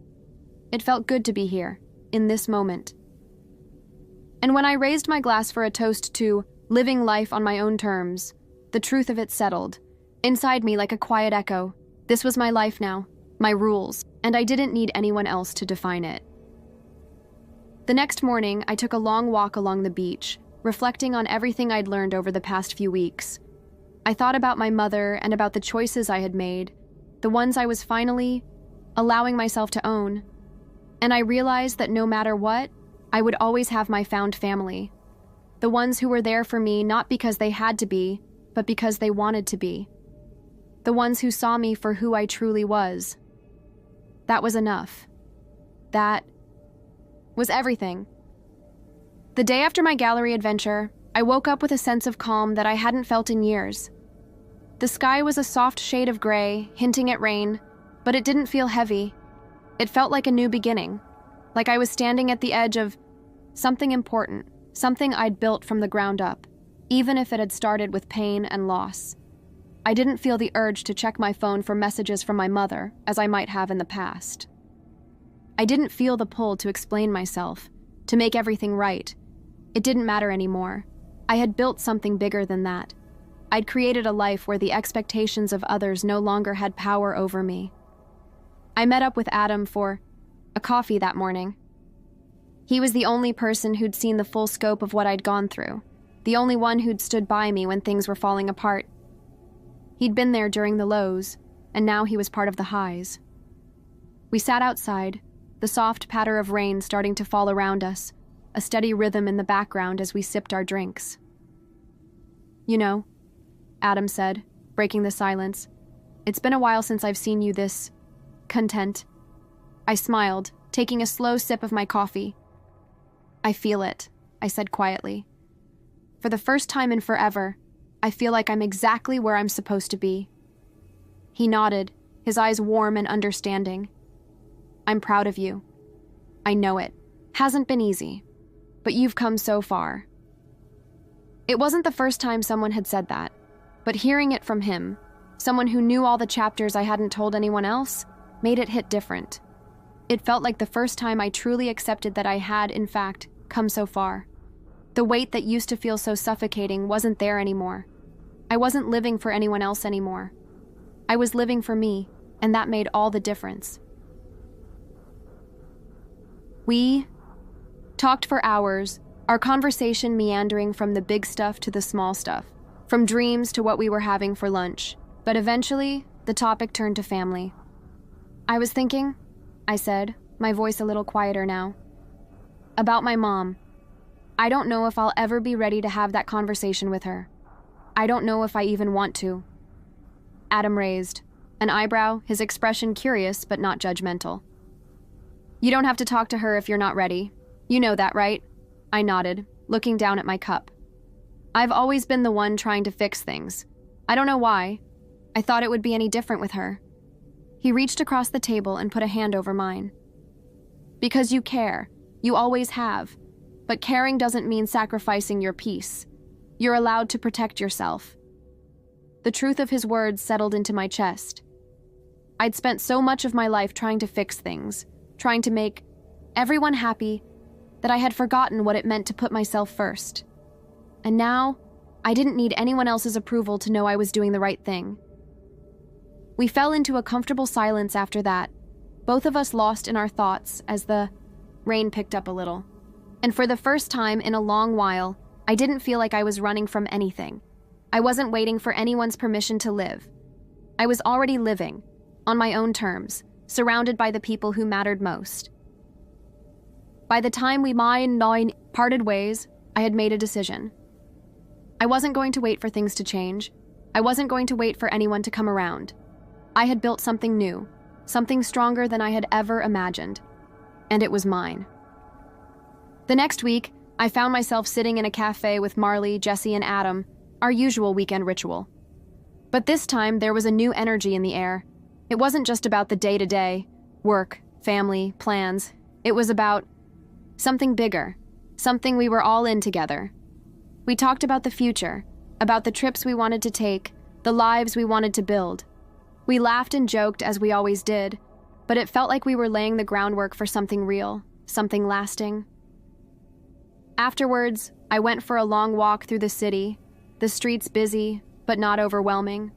It felt good to be here, in this moment. And when I raised my glass for a toast to living life on my own terms, the truth of it settled. Inside me like a quiet echo. This was my life now, my rules, and I didn't need anyone else to define it. The next morning, I took a long walk along the beach, reflecting on everything I'd learned over the past few weeks. I thought about my mother and about the choices I had made, the ones I was finally allowing myself to own. And I realized that no matter what, I would always have my found family. The ones who were there for me not because they had to be, but because they wanted to be. The ones who saw me for who I truly was. That was enough. That was everything. The day after my gallery adventure, I woke up with a sense of calm that I hadn't felt in years. The sky was a soft shade of gray, hinting at rain, but it didn't feel heavy. It felt like a new beginning, like I was standing at the edge of something important, something I'd built from the ground up, even if it had started with pain and loss. I didn't feel the urge to check my phone for messages from my mother, as I might have in the past. I didn't feel the pull to explain myself, to make everything right. It didn't matter anymore. I had built something bigger than that. I'd created a life where the expectations of others no longer had power over me. I met up with Adam for a coffee that morning. He was the only person who'd seen the full scope of what I'd gone through, the only one who'd stood by me when things were falling apart. He'd been there during the lows, and now he was part of the highs. We sat outside, the soft patter of rain starting to fall around us, a steady rhythm in the background as we sipped our drinks. "You know," Adam said, breaking the silence, "it's been a while since I've seen you this content." I smiled, taking a slow sip of my coffee. "I feel it," I said quietly. "For the first time in forever, I feel like I'm exactly where I'm supposed to be." He nodded, his eyes warm and understanding. "I'm proud of you. I know it. Hasn't been easy, but you've come so far." It wasn't the first time someone had said that, but hearing it from him, someone who knew all the chapters I hadn't told anyone else, made it hit different. It felt like the first time I truly accepted that I had, in fact, come so far. The weight that used to feel so suffocating wasn't there anymore. I wasn't living for anyone else anymore. I was living for me, and that made all the difference. We talked for hours, our conversation meandering from the big stuff to the small stuff, from dreams to what we were having for lunch. But eventually, the topic turned to family. "I was thinking," I said, my voice a little quieter now, "about my mom. I don't know if I'll ever be ready to have that conversation with her. I don't know if I even want to." Adam raised an eyebrow, his expression curious but not judgmental. "You don't have to talk to her if you're not ready. You know that, right?" I nodded, looking down at my cup. I've always been the one trying to fix things. I don't know why. I thought it would be any different with her. He reached across the table and put a hand over mine. "Because you care. You always have. But caring doesn't mean sacrificing your peace. You're allowed to protect yourself." The truth of his words settled into my chest. I'd spent so much of my life trying to fix things, trying to make everyone happy, that I had forgotten what it meant to put myself first. And now, I didn't need anyone else's approval to know I was doing the right thing. We fell into a comfortable silence after that, both of us lost in our thoughts as the rain picked up a little. And for the first time in a long while, I didn't feel like I was running from anything. I wasn't waiting for anyone's permission to live. I was already living, on my own terms, surrounded by the people who mattered most. By the time we parted ways, I had made a decision. I wasn't going to wait for things to change. I wasn't going to wait for anyone to come around. I had built something new, something stronger than I had ever imagined, and it was mine. The next week, I found myself sitting in a cafe with Marley, Jesse, and Adam, our usual weekend ritual. But this time, there was a new energy in the air. It wasn't just about the day-to-day, work, family, plans. It was about something bigger, something we were all in together. We talked about the future, about the trips we wanted to take, the lives we wanted to build. We laughed and joked as we always did, but it felt like we were laying the groundwork for something real, something lasting. Afterwards, I went for a long walk through the city, the streets busy, but not overwhelming.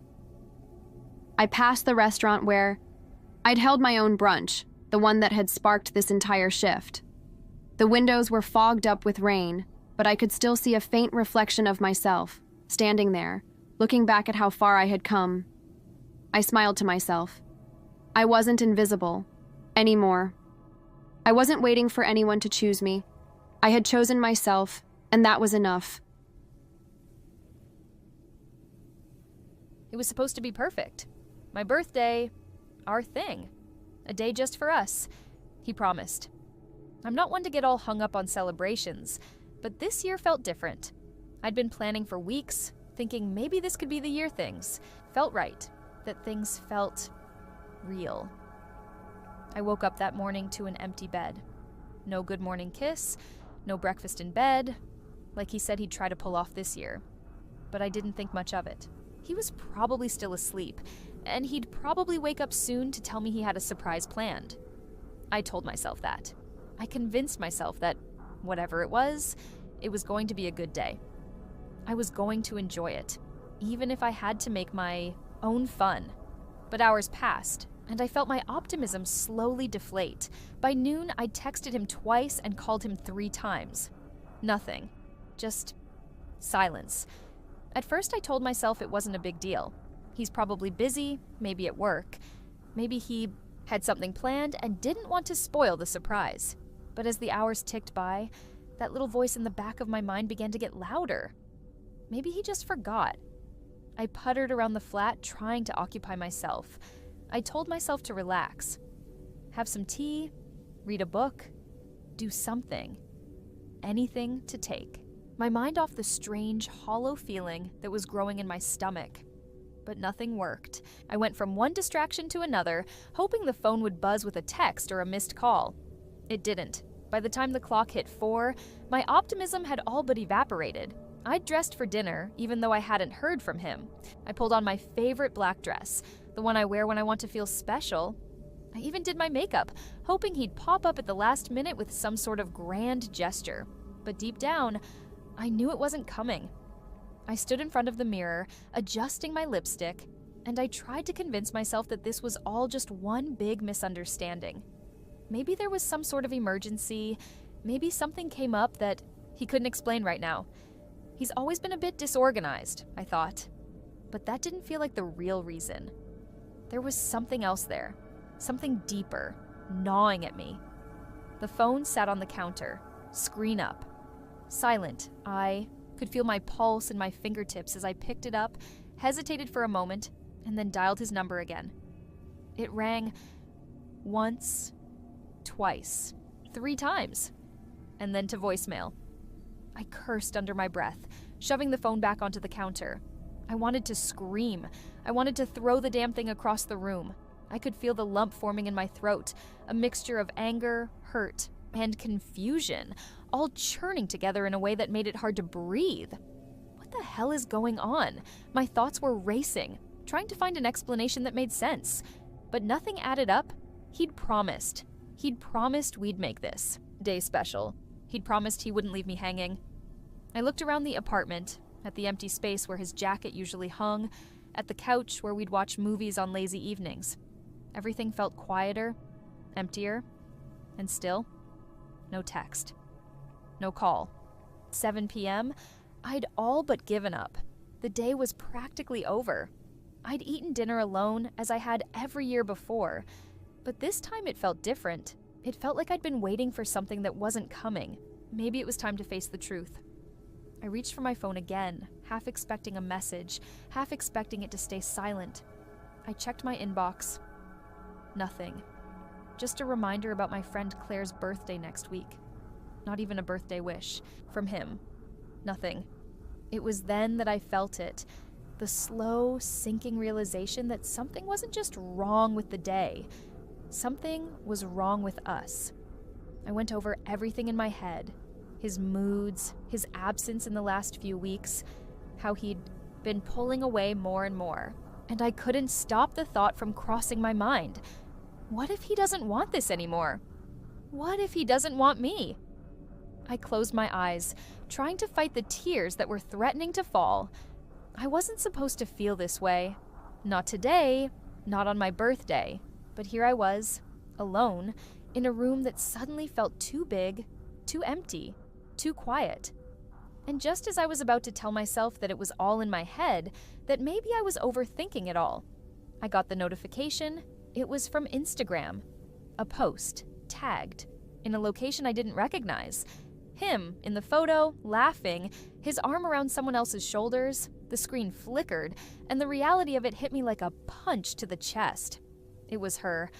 I passed the restaurant where I'd held my own brunch, the one that had sparked this entire shift. The windows were fogged up with rain, but I could still see a faint reflection of myself, standing there, looking back at how far I had come. I smiled to myself. I wasn't invisible anymore. I wasn't waiting for anyone to choose me. I had chosen myself, and that was enough.
It was supposed to be perfect. My birthday, our thing. A day just for us, he promised. I'm not one to get all hung up on celebrations, but this year felt different. I'd been planning for weeks, thinking maybe this could be the year things felt right, that things felt real. I woke up that morning to an empty bed. No good morning kiss, no breakfast in bed, like he said he'd try to pull off this year. But I didn't think much of it. He was probably still asleep, and he'd probably wake up soon to tell me he had a surprise planned. I told myself that. I convinced myself that, whatever it was going to be a good day. I was going to enjoy it, even if I had to make my own fun. But hours passed, and I felt my optimism slowly deflate. By noon, I'd texted him twice and called him 3 times. Nothing. Just silence. At first, I told myself it wasn't a big deal. He's probably busy, maybe at work. Maybe he had something planned and didn't want to spoil the surprise. But as the hours ticked by, that little voice in the back of my mind began to get louder. Maybe he just forgot. I puttered around the flat, trying to occupy myself. I told myself to relax. Have some tea, read a book, do something. Anything to take my mind off the strange, hollow feeling that was growing in my stomach. But nothing worked. I went from one distraction to another, hoping the phone would buzz with a text or a missed call. It didn't. By the time the clock hit 4, my optimism had all but evaporated. I'd dressed for dinner, even though I hadn't heard from him. I pulled on my favorite black dress, the one I wear when I want to feel special. I even did my makeup, hoping he'd pop up at the last minute with some sort of grand gesture. But deep down, I knew it wasn't coming. I stood in front of the mirror, adjusting my lipstick, and I tried to convince myself that this was all just one big misunderstanding. Maybe there was some sort of emergency, maybe something came up that he couldn't explain right now. He's always been a bit disorganized, I thought. But that didn't feel like the real reason. There was something else there, something deeper, gnawing at me. The phone sat on the counter, screen up. Silent, I could feel my pulse in my fingertips as I picked it up, hesitated for a moment, and then dialed his number again. It rang once, twice, 3 times, and then to voicemail. I cursed under my breath, shoving the phone back onto the counter. I wanted to scream. I wanted to throw the damn thing across the room. I could feel the lump forming in my throat, a mixture of anger, hurt, and confusion, all churning together in a way that made it hard to breathe. What the hell is going on? My thoughts were racing, trying to find an explanation that made sense. But nothing added up. He'd promised. He'd promised we'd make this day special. He'd promised he wouldn't leave me hanging. I looked around the apartment, at the empty space where his jacket usually hung, at the couch where we'd watch movies on lazy evenings. Everything felt quieter, emptier, and still, no text. No call. 7 p.m., I'd all but given up. The day was practically over. I'd eaten dinner alone, as I had every year before. But this time it felt different. It felt like I'd been waiting for something that wasn't coming. Maybe it was time to face the truth. I reached for my phone again, half expecting a message, half expecting it to stay silent. I checked my inbox. Nothing. Just a reminder about my friend Claire's birthday next week. Not even a birthday wish. From him. Nothing. It was then that I felt it. The slow, sinking realization that something wasn't just wrong with the day. Something was wrong with us. I went over everything in my head. His moods, his absence in the last few weeks, how he'd been pulling away more and more. And I couldn't stop the thought from crossing my mind. What if he doesn't want this anymore? What if he doesn't want me? I closed my eyes, trying to fight the tears that were threatening to fall. I wasn't supposed to feel this way. Not today, not on my birthday. But here I was, alone, in a room that suddenly felt too big, too empty, too quiet. And just as I was about to tell myself that it was all in my head, that maybe I was overthinking it all, I got the notification. It was from Instagram. A post, tagged, in a location I didn't recognize. Him, in the photo, laughing, his arm around someone else's shoulders. The screen flickered, and the reality of it hit me like a punch to the chest. It was her,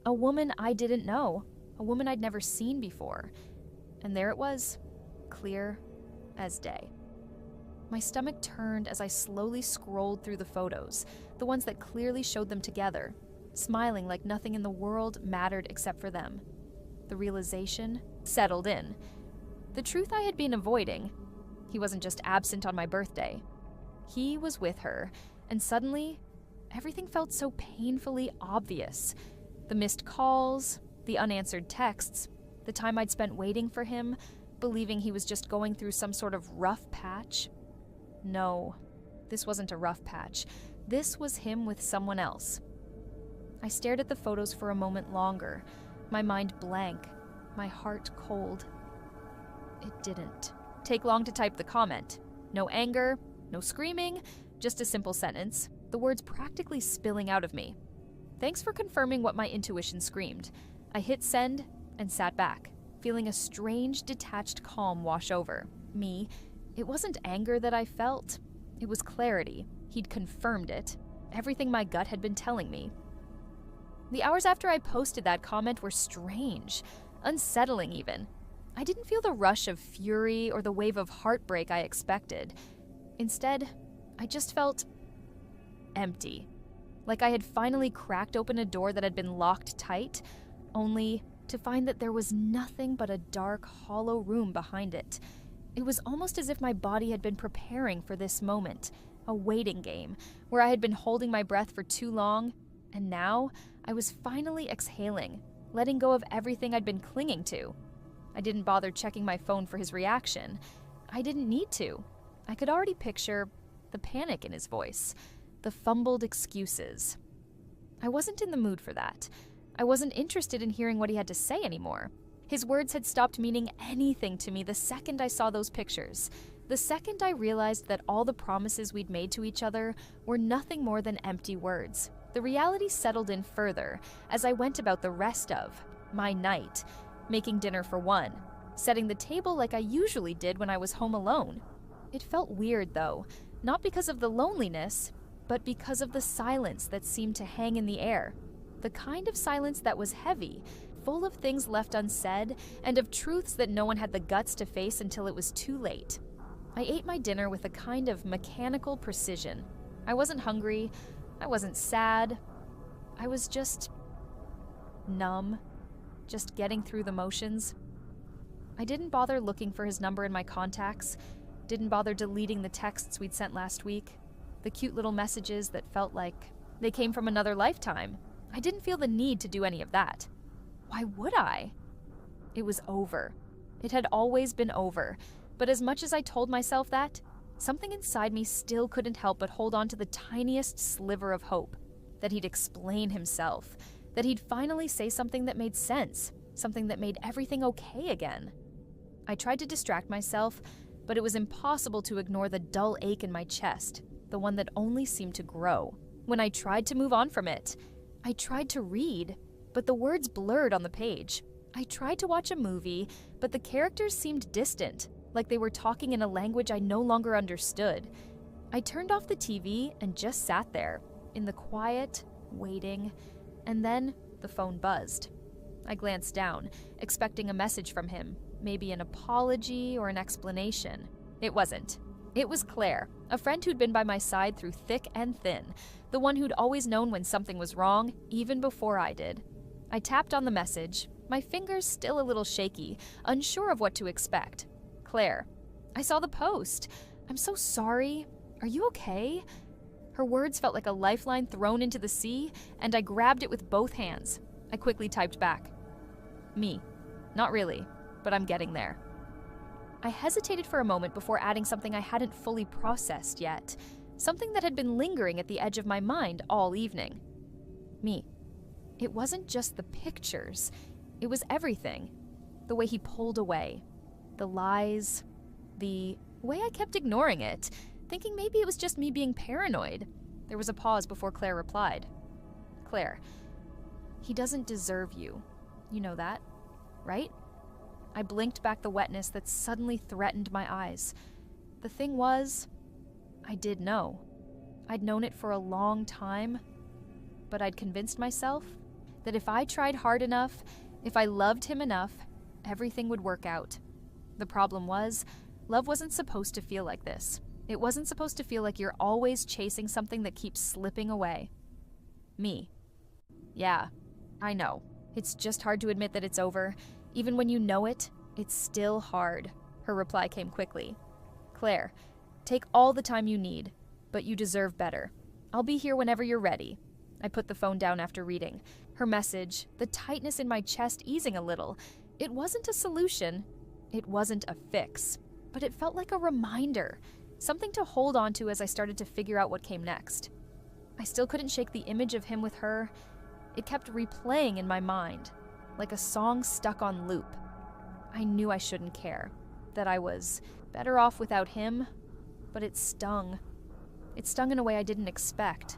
a woman I didn't know, a woman I'd never seen before. And there it was, clear as day. My stomach turned as I slowly scrolled through the photos, the ones that clearly showed them together. smiling like nothing in the world mattered except for them. The realization settled in. The truth I had been avoiding. He wasn't just absent on my birthday. He was with her, and suddenly, everything felt so painfully obvious. The missed calls, the unanswered texts, the time I'd spent waiting for him, believing he was just going through some sort of rough patch. No, this wasn't a rough patch. This was him with someone else. I stared at the photos for a moment longer, my mind blank, my heart cold. It didn't take long to type the comment. No anger, no screaming, just a simple sentence, the words practically spilling out of me. Thanks for confirming what my intuition screamed. I hit send and sat back, feeling a strange, detached calm wash over me. It wasn't anger that I felt. It was clarity. He'd confirmed it. Everything my gut had been telling me. The hours after I posted that comment were strange, unsettling even. I didn't feel the rush of fury or the wave of heartbreak I expected. Instead, I just felt empty. Like I had finally cracked open a door that had been locked tight, only to find that there was nothing but a dark, hollow room behind it. It was almost as if my body had been preparing for this moment, a waiting game, where I had been holding my breath for too long, and now I was finally exhaling, letting go of everything I'd been clinging to. I didn't bother checking my phone for his reaction. I didn't need to. I could already picture the panic in his voice, the fumbled excuses. I wasn't in the mood for that. I wasn't interested in hearing what he had to say anymore. His words had stopped meaning anything to me the second I saw those pictures. The second I realized that all the promises we'd made to each other were nothing more than empty words. The reality settled in further as I went about the rest of my night, making dinner for one, setting the table like I usually did when I was home alone. It felt weird, though, not because of the loneliness, but because of the silence that seemed to hang in the air. The kind of silence that was heavy, full of things left unsaid, and of truths that no one had the guts to face until it was too late. I ate my dinner with a kind of mechanical precision. I wasn't hungry, I wasn't sad, I was just numb, just getting through the motions. I didn't bother looking for his number in my contacts, didn't bother deleting the texts we'd sent last week, the cute little messages that felt like they came from another lifetime. I didn't feel the need to do any of that. Why would I? It was over. It had always been over, but as much as I told myself that, something inside me still couldn't help but hold on to the tiniest sliver of hope, that he'd explain himself, that he'd finally say something that made sense, something that made everything okay again. I tried to distract myself, but it was impossible to ignore the dull ache in my chest, the one that only seemed to grow. When I tried to move on from it, I tried to read, but the words blurred on the page. I tried to watch a movie, but the characters seemed distant, like they were talking in a language I no longer understood. I turned off the TV and just sat there, in the quiet, waiting, and then the phone buzzed. I glanced down, expecting a message from him, maybe an apology or an explanation. It wasn't. It was Claire, a friend who'd been by my side through thick and thin, the one who'd always known when something was wrong, even before I did. I tapped on the message, my fingers still a little shaky, unsure of what to expect. Claire, I saw the post. I'm so sorry. Are you okay? Her words felt like a lifeline thrown into the sea, and I grabbed it with both hands. I quickly typed back. Me. Not really, but I'm getting there. I hesitated for a moment before adding something I hadn't fully processed yet, something that had been lingering at the edge of my mind all evening. Me. It wasn't just the pictures, it was everything. The way he pulled away, the lies, the way I kept ignoring it, thinking maybe it was just me being paranoid. There was a pause before Claire replied. Claire, he doesn't deserve you. You know that, right? I blinked back the wetness that suddenly threatened my eyes. The thing was, I did know. I'd known it for a long time, but I'd convinced myself that if I tried hard enough, if I loved him enough, everything would work out. The problem was, love wasn't supposed to feel like this. It wasn't supposed to feel like you're always chasing something that keeps slipping away. Me. Yeah, I know. It's just hard to admit that it's over. Even when you know it, it's still hard. Her reply came quickly. Claire, take all the time you need, but you deserve better. I'll be here whenever you're ready. I put the phone down after reading. Her message, the tightness in my chest easing a little. It wasn't a solution. It wasn't a fix. But it felt like a reminder. Something to hold on to as I started to figure out what came next. I still couldn't shake the image of him with her. It kept replaying in my mind, like a song stuck on loop. I knew I shouldn't care, that I was better off without him, but it stung. It stung in a way I didn't expect.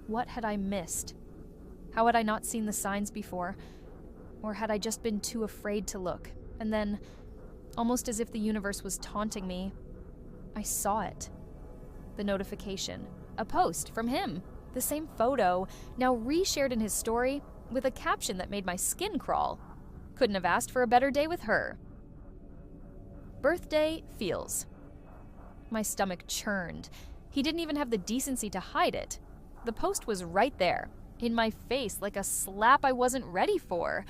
What had I missed? How had I not seen the signs before? Or had I just been too afraid to look? And then, almost as if the universe was taunting me, I saw it. The notification. A post from him. The same photo, now reshared in his story, with a caption that made my skin crawl. Couldn't have asked for a better day with her. Birthday feels. My stomach churned. He didn't even have the decency to hide it. The post was right there, in my face, like a slap I wasn't ready for.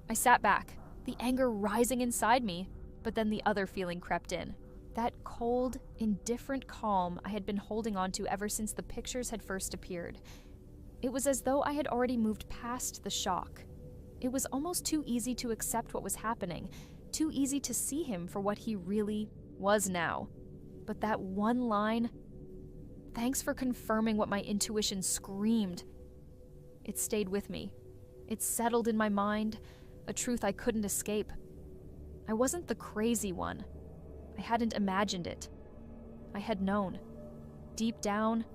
I sat back, the anger rising inside me, but then the other feeling crept in. That cold, indifferent calm I had been holding on to ever since the pictures had first appeared. It was as though I had already moved past the shock. It was almost too easy to accept what was happening, too easy to see him for what he really was now. But that one line, thanks for confirming what my intuition screamed, it stayed with me. It settled in my mind, a truth I couldn't escape. I wasn't the crazy one. I hadn't imagined it. I had known. Deep down,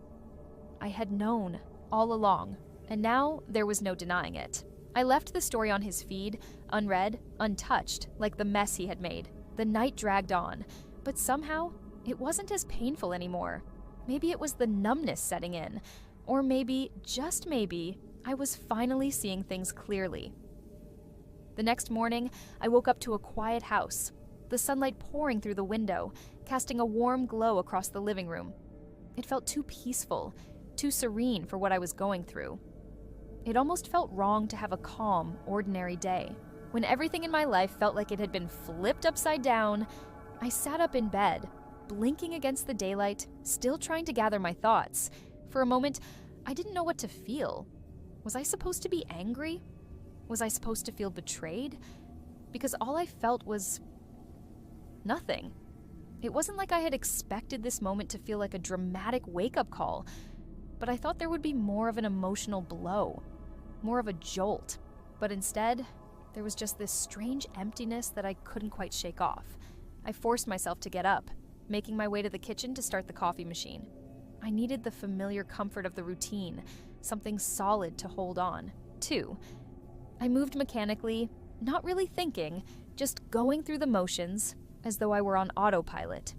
I had known all along, and now there was no denying it. I left the story on his feed, unread, untouched, like the mess he had made. The night dragged on, but somehow it wasn't as painful anymore. Maybe it was the numbness setting in, or maybe, just maybe, I was finally seeing things clearly. The next morning, I woke up to a quiet house, the sunlight pouring through the window, casting a warm glow across the living room. It felt too peaceful, too serene for what I was going through. It almost felt wrong to have a calm, ordinary day. When everything in my life felt like it had been flipped upside down, I sat up in bed, blinking against the daylight, still trying to gather my thoughts. For a moment, I didn't know what to feel. Was I supposed to be angry? Was I supposed to feel betrayed? Because all I felt was nothing. It wasn't like I had expected this moment to feel like a dramatic wake-up call, but I thought there would be more of an emotional blow, more of a jolt. But instead, there was just this strange emptiness that I couldn't quite shake off. I forced myself to get up, making my way to the kitchen to start the coffee machine. I needed the familiar comfort of the routine, something solid to hold on to. I moved mechanically, not really thinking, just going through the motions, as though I were on autopilot.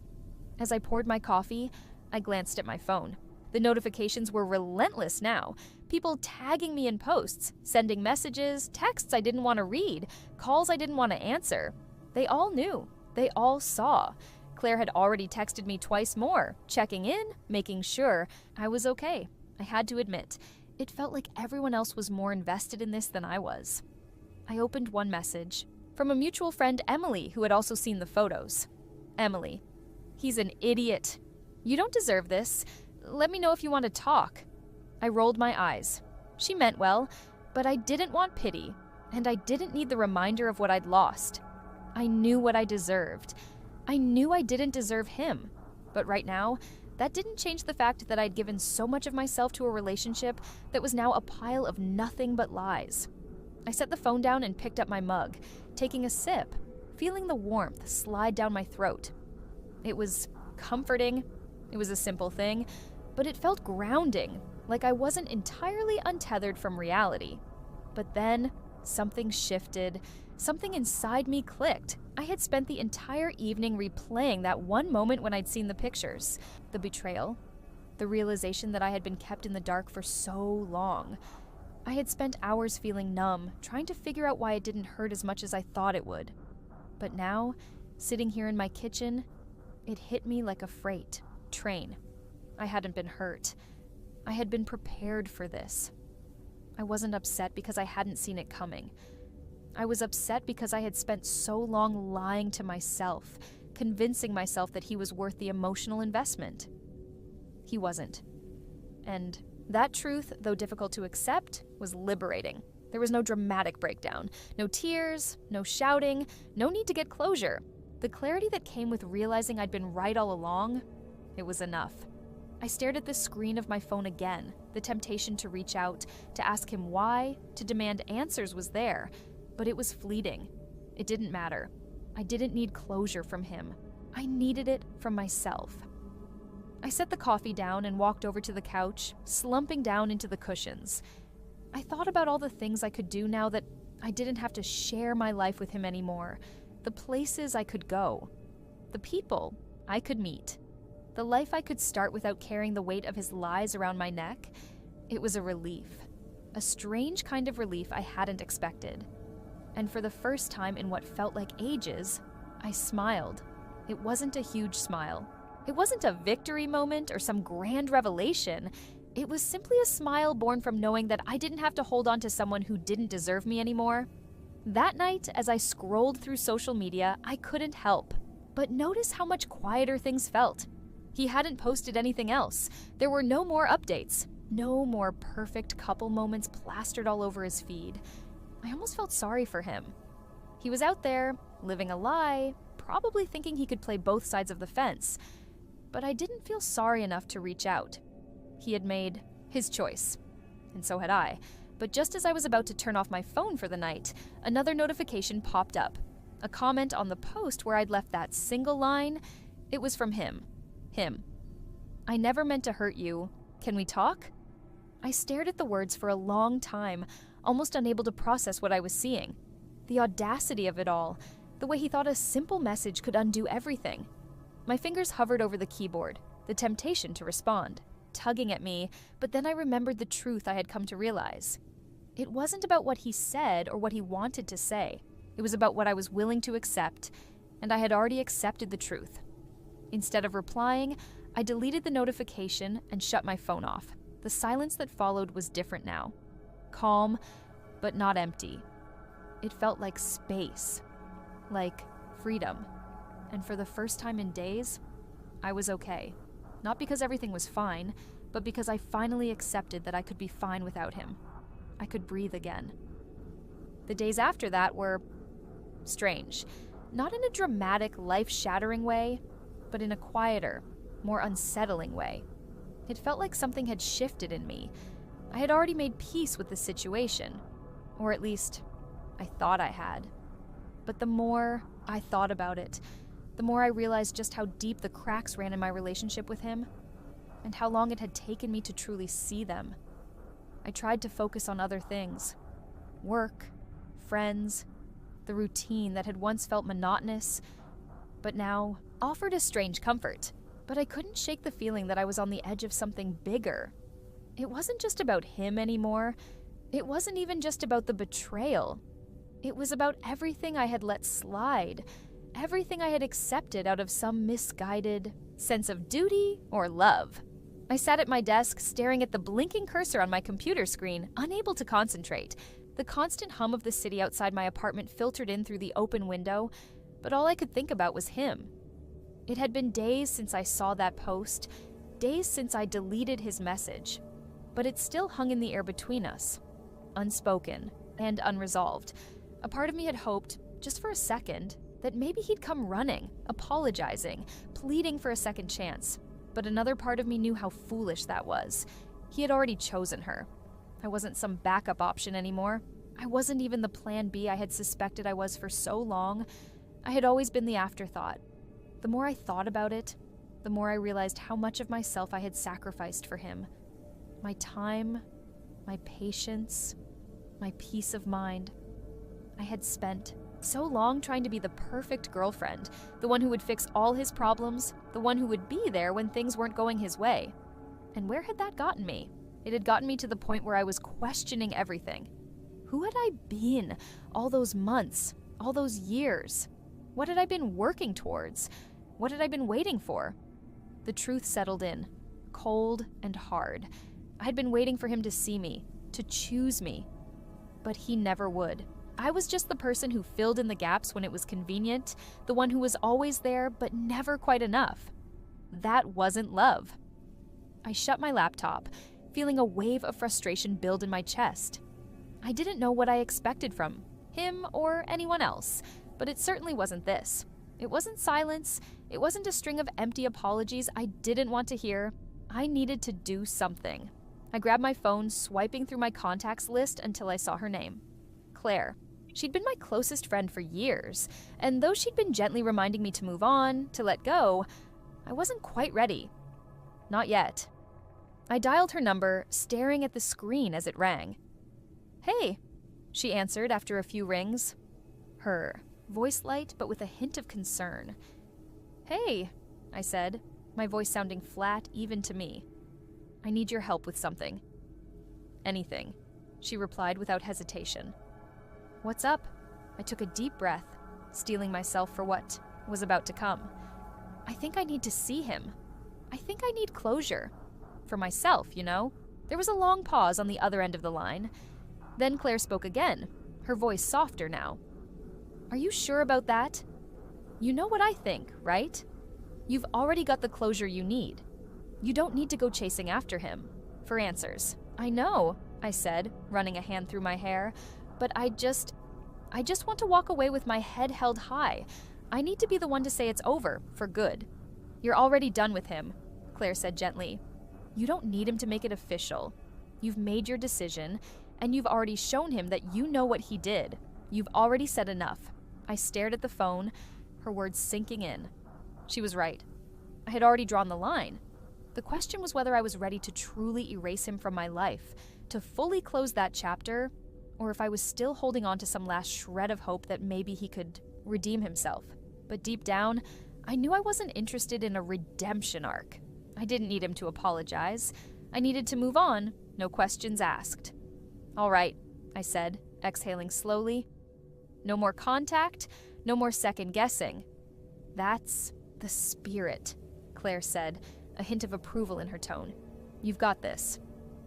As I poured my coffee, I glanced at my phone. The notifications were relentless now. People tagging me in posts, sending messages, texts I didn't want to read, calls I didn't want to answer. They all knew. They all saw. Claire had already texted me twice more, checking in, making sure I was okay. I had to admit, it felt like everyone else was more invested in this than I was. I opened one message from a mutual friend, Emily, who had also seen the photos. Emily, he's an idiot. You don't deserve this. Let me know if you want to talk. I rolled my eyes. She meant well, but I didn't want pity, and I didn't need the reminder of what I'd lost. I knew what I deserved. I knew I didn't deserve him. But right now, that didn't change the fact that I'd given so much of myself to a relationship that was now a pile of nothing but lies. I set the phone down and picked up my mug, taking a sip, feeling the warmth slide down my throat. It was comforting. It was a simple thing, but it felt grounding, like I wasn't entirely untethered from reality. But then, something shifted. Something inside me clicked. I had spent the entire evening replaying that one moment when I'd seen the pictures. The betrayal. The realization that I had been kept in the dark for so long. I had spent hours feeling numb, trying to figure out why it didn't hurt as much as I thought it would. But now, sitting here in my kitchen, it hit me like a freight train. I hadn't been hurt. I had been prepared for this. I wasn't upset because I hadn't seen it coming. I was upset because I had spent so long lying to myself, convincing myself that he was worth the emotional investment. He wasn't. And that truth, though difficult to accept, was liberating. There was no dramatic breakdown, no tears, no shouting, no need to get closure. The clarity that came with realizing I'd been right all along, it was enough. I stared at the screen of my phone again. The temptation to reach out, to ask him why, to demand answers was there, but it was fleeting. It didn't matter. I didn't need closure from him. I needed it from myself. I set the coffee down and walked over to the couch, slumping down into the cushions. I thought about all the things I could do now that I didn't have to share my life with him anymore, the places I could go, the people I could meet, the life I could start without carrying the weight of his lies around my neck. It was a relief, a strange kind of relief I hadn't expected. And for the first time in what felt like ages, I smiled. It wasn't a huge smile. It wasn't a victory moment or some grand revelation. It was simply a smile born from knowing that I didn't have to hold on to someone who didn't deserve me anymore. That night, as I scrolled through social media, I couldn't help but notice how much quieter things felt. He hadn't posted anything else. There were no more updates, no more perfect couple moments plastered all over his feed. I almost felt sorry for him. He was out there, living a lie, probably thinking he could play both sides of the fence. But I didn't feel sorry enough to reach out. He had made his choice, and so had I. But just as I was about to turn off my phone for the night, another notification popped up. A comment on the post where I'd left that single line. It was from him. I never meant to hurt you. Can we talk? I stared at the words for a long time, almost unable to process what I was seeing. The audacity of it all, the way he thought a simple message could undo everything. My fingers hovered over the keyboard, the temptation to respond, tugging at me, but then I remembered the truth I had come to realize. It wasn't about what he said or what he wanted to say. It was about what I was willing to accept, and I had already accepted the truth. Instead of replying, I deleted the notification and shut my phone off. The silence that followed was different now. Calm, but not empty. It felt like space, like freedom. And for the first time in days, I was okay. Not because everything was fine, but because I finally accepted that I could be fine without him. I could breathe again. The days after that were strange. Not in a dramatic, life-shattering way, but in a quieter, more unsettling way. It felt like something had shifted in me. I had already made peace with the situation. Or at least, I thought I had. But the more I thought about it, the more I realized just how deep the cracks ran in my relationship with him, and how long it had taken me to truly see them. I tried to focus on other things. Work, friends, the routine that had once felt monotonous, but now offered a strange comfort. But I couldn't shake the feeling that I was on the edge of something bigger. It wasn't just about him anymore. It wasn't even just about the betrayal. It was about everything I had let slide, everything I had accepted out of some misguided sense of duty or love. I sat at my desk, staring at the blinking cursor on my computer screen, unable to concentrate. The constant hum of the city outside my apartment filtered in through the open window, but all I could think about was him. It had been days since I saw that post, days since I deleted his message, but it still hung in the air between us, unspoken and unresolved. A part of me had hoped, just for a second, that maybe he'd come running, apologizing, pleading for a second chance. But another part of me knew how foolish that was. He had already chosen her. I wasn't some backup option anymore. I wasn't even the plan B I had suspected I was for so long. I had always been the afterthought. The more I thought about it, the more I realized how much of myself I had sacrificed for him. My time, my patience, my peace of mind. I had spent so long trying to be the perfect girlfriend, the one who would fix all his problems, the one who would be there when things weren't going his way. And where had that gotten me? It had gotten me to the point where I was questioning everything. Who had I been all those months, all those years? What had I been working towards? What had I been waiting for? The truth settled in, cold and hard. I had been waiting for him to see me, to choose me. But he never would. I was just the person who filled in the gaps when it was convenient, the one who was always there but never quite enough. That wasn't love. I shut my laptop, feeling a wave of frustration build in my chest. I didn't know what I expected from him or anyone else, but it certainly wasn't this. It wasn't silence. It wasn't a string of empty apologies I didn't want to hear. I needed to do something. I grabbed my phone, swiping through my contacts list until I saw her name. Claire. She'd been my closest friend for years, and though she'd been gently reminding me to move on, to let go, I wasn't quite ready. Not yet. I dialed her number, staring at the screen as it rang. "Hey," she answered after a few rings. Her voice light, but with a hint of concern. "Hey," I said, my voice sounding flat even to me. "I need your help with something." "Anything," she replied without hesitation. "What's up?" I took a deep breath, steeling myself for what was about to come. "I think I need to see him. I think I need closure. For myself, you know?" There was a long pause on the other end of the line. Then Claire spoke again, her voice softer now. "Are you sure about that? You know what I think, right? You've already got the closure you need. You don't need to go chasing after him for answers." "I know," I said, running a hand through my hair, "but I just want to walk away with my head held high. I need to be the one to say it's over, for good." "You're already done with him," Claire said gently. "You don't need him to make it official. You've made your decision, and you've already shown him that you know what he did. You've already said enough." I stared at the phone, her words sinking in. She was right. I had already drawn the line. The question was whether I was ready to truly erase him from my life, to fully close that chapter, or if I was still holding on to some last shred of hope that maybe he could redeem himself. But deep down, I knew I wasn't interested in a redemption arc. I didn't need him to apologize. I needed to move on, no questions asked. "All right," I said, exhaling slowly. "No more contact, no more second guessing." "That's the spirit," Claire said, a hint of approval in her tone. "You've got this."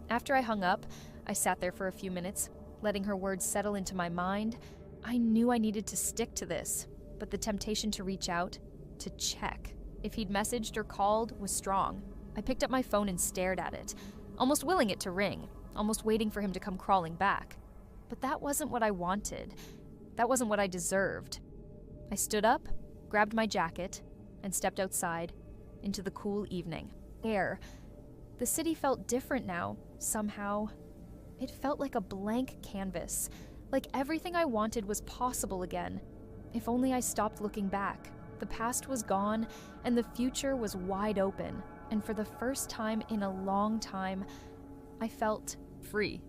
After I hung up, I sat there for a few minutes, letting her words settle into my mind. I knew I needed to stick to this, but the temptation to reach out, to check if he'd messaged or called, was strong. I picked up my phone and stared at it, almost willing it to ring, almost waiting for him to come crawling back. But that wasn't what I wanted. That wasn't what I deserved. I stood up, grabbed my jacket, and stepped outside into the cool evening air. The city felt different now, somehow. It felt like a blank canvas, like everything I wanted was possible again. If only I stopped looking back. The past was gone, and the future was wide open. And for the first time in a long time, I felt free.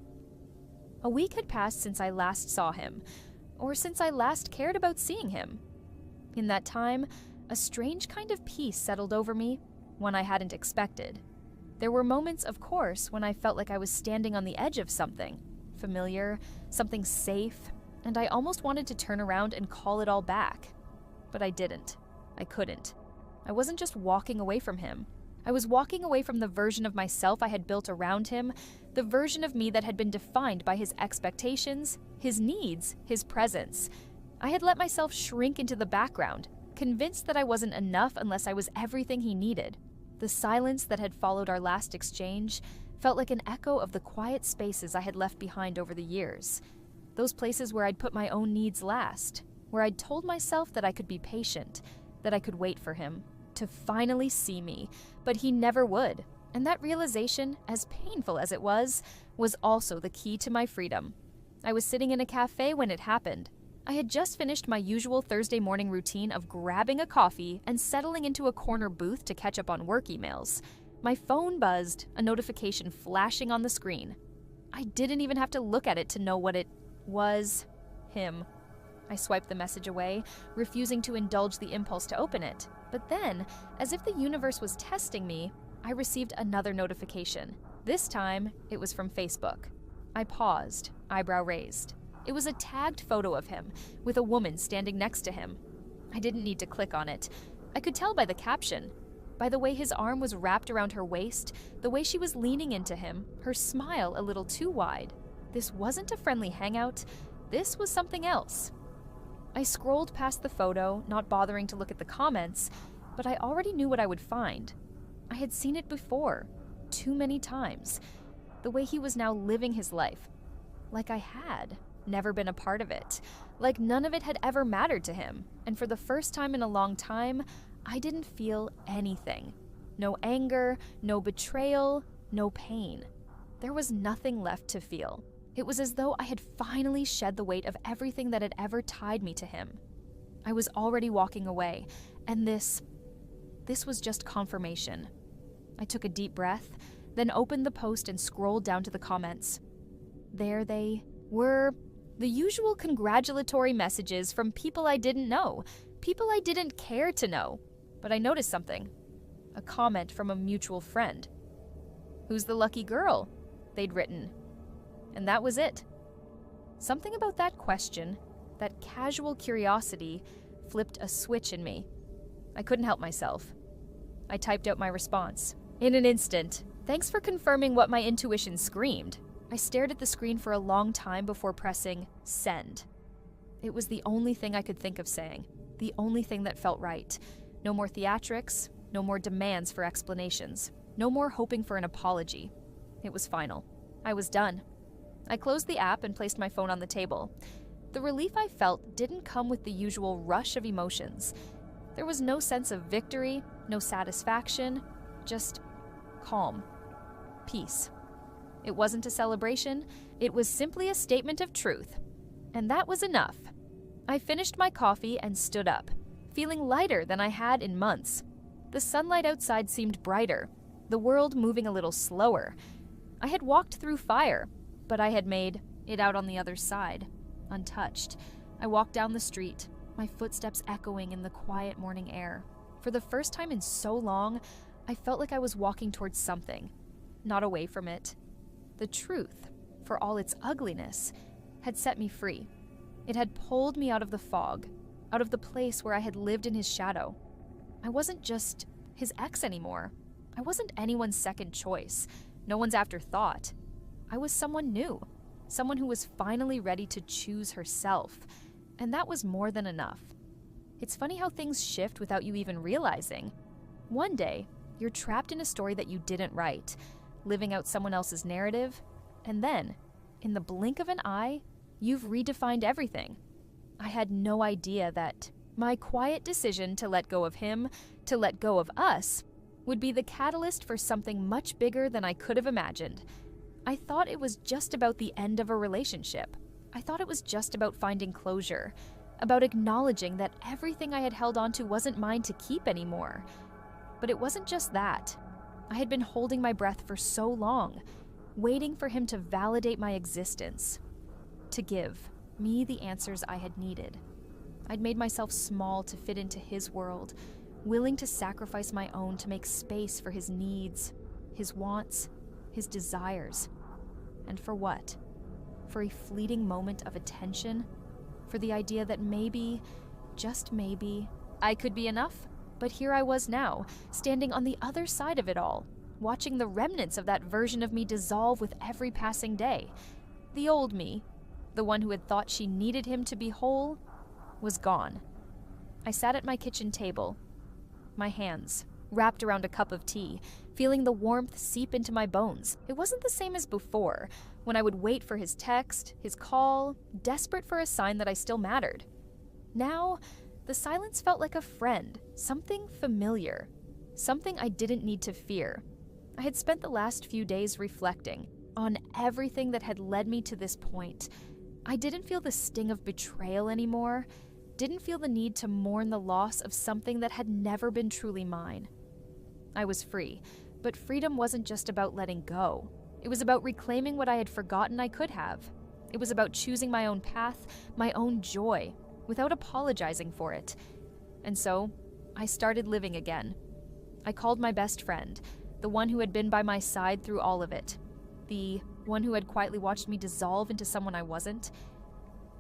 A week had passed since I last saw him, or since I last cared about seeing him. In that time, a strange kind of peace settled over me, one I hadn't expected. There were moments, of course, when I felt like I was standing on the edge of something familiar, something safe, and I almost wanted to turn around and call it all back. But I didn't. I couldn't. I wasn't just walking away from him. I was walking away from the version of myself I had built around him, the version of me that had been defined by his expectations, his needs, his presence. I had let myself shrink into the background, convinced that I wasn't enough unless I was everything he needed. The silence that had followed our last exchange felt like an echo of the quiet spaces I had left behind over the years. Those places where I'd put my own needs last, where I'd told myself that I could be patient, that I could wait for him to finally see me, but he never would. And that realization, as painful as it was also the key to my freedom. I was sitting in a cafe when it happened. I had just finished my usual Thursday morning routine of grabbing a coffee and settling into a corner booth to catch up on work emails. My phone buzzed, a notification flashing on the screen. I didn't even have to look at it to know what it was. Him. I swiped the message away, refusing to indulge the impulse to open it. But then, as if the universe was testing me, I received another notification. This time, it was from Facebook. I paused, eyebrow raised. It was a tagged photo of him, with a woman standing next to him. I didn't need to click on it. I could tell by the caption, by the way his arm was wrapped around her waist, the way she was leaning into him, her smile a little too wide. This wasn't a friendly hangout. This was something else. I scrolled past the photo, not bothering to look at the comments, but I already knew what I would find. I had seen it before, too many times. The way he was now living his life. Like I had never been a part of it. Like none of it had ever mattered to him. And for the first time in a long time, I didn't feel anything. No anger, no betrayal, no pain. There was nothing left to feel. It was as though I had finally shed the weight of everything that had ever tied me to him. I was already walking away, and this was just confirmation. I took a deep breath, then opened the post and scrolled down to the comments. There they were, the usual congratulatory messages from people I didn't know, people I didn't care to know. But I noticed something. A comment from a mutual friend. "Who's the lucky girl?" they'd written. And that was it. Something about that question, that casual curiosity, flipped a switch in me. I couldn't help myself. I typed out my response. In an instant, "Thanks for confirming what my intuition screamed." I stared at the screen for a long time before pressing send. It was the only thing I could think of saying, the only thing that felt right. No more theatrics, no more demands for explanations, no more hoping for an apology. It was final. I was done. I closed the app and placed my phone on the table. The relief I felt didn't come with the usual rush of emotions. There was no sense of victory, no satisfaction, just calm, peace. It wasn't a celebration, it was simply a statement of truth. And that was enough. I finished my coffee and stood up, feeling lighter than I had in months. The sunlight outside seemed brighter, the world moving a little slower. I had walked through fire, but I had made it out on the other side, untouched. I walked down the street, my footsteps echoing in the quiet morning air. For the first time in so long, I felt like I was walking towards something, not away from it. The truth, for all its ugliness, had set me free. It had pulled me out of the fog, out of the place where I had lived in his shadow. I wasn't just his ex anymore. I wasn't anyone's second choice, no one's afterthought. I was someone new, someone who was finally ready to choose herself, and that was more than enough. It's funny how things shift without you even realizing. One day, you're trapped in a story that you didn't write, living out someone else's narrative, and then, in the blink of an eye, you've redefined everything. I had no idea that my quiet decision to let go of him, to let go of us, would be the catalyst for something much bigger than I could have imagined. I thought it was just about the end of a relationship. I thought it was just about finding closure, about acknowledging that everything I had held on to wasn't mine to keep anymore. But it wasn't just that. I had been holding my breath for so long, waiting for him to validate my existence, to give me the answers I had needed. I'd made myself small to fit into his world, willing to sacrifice my own to make space for his needs, his wants, his desires. And for what? For a fleeting moment of attention? For the idea that maybe, just maybe, I could be enough? But here I was now, standing on the other side of it all, watching the remnants of that version of me dissolve with every passing day. The old me, the one who had thought she needed him to be whole, was gone. I sat at my kitchen table, my hands wrapped around a cup of tea, feeling the warmth seep into my bones. It wasn't the same as before, when I would wait for his text, his call, desperate for a sign that I still mattered. Now, the silence felt like a friend, something familiar, something I didn't need to fear. I had spent the last few days reflecting on everything that had led me to this point. I didn't feel the sting of betrayal anymore, didn't feel the need to mourn the loss of something that had never been truly mine. I was free, but freedom wasn't just about letting go. It was about reclaiming what I had forgotten I could have. It was about choosing my own path, my own joy, without apologizing for it. And so, I started living again. I called my best friend, the one who had been by my side through all of it, the one who had quietly watched me dissolve into someone I wasn't.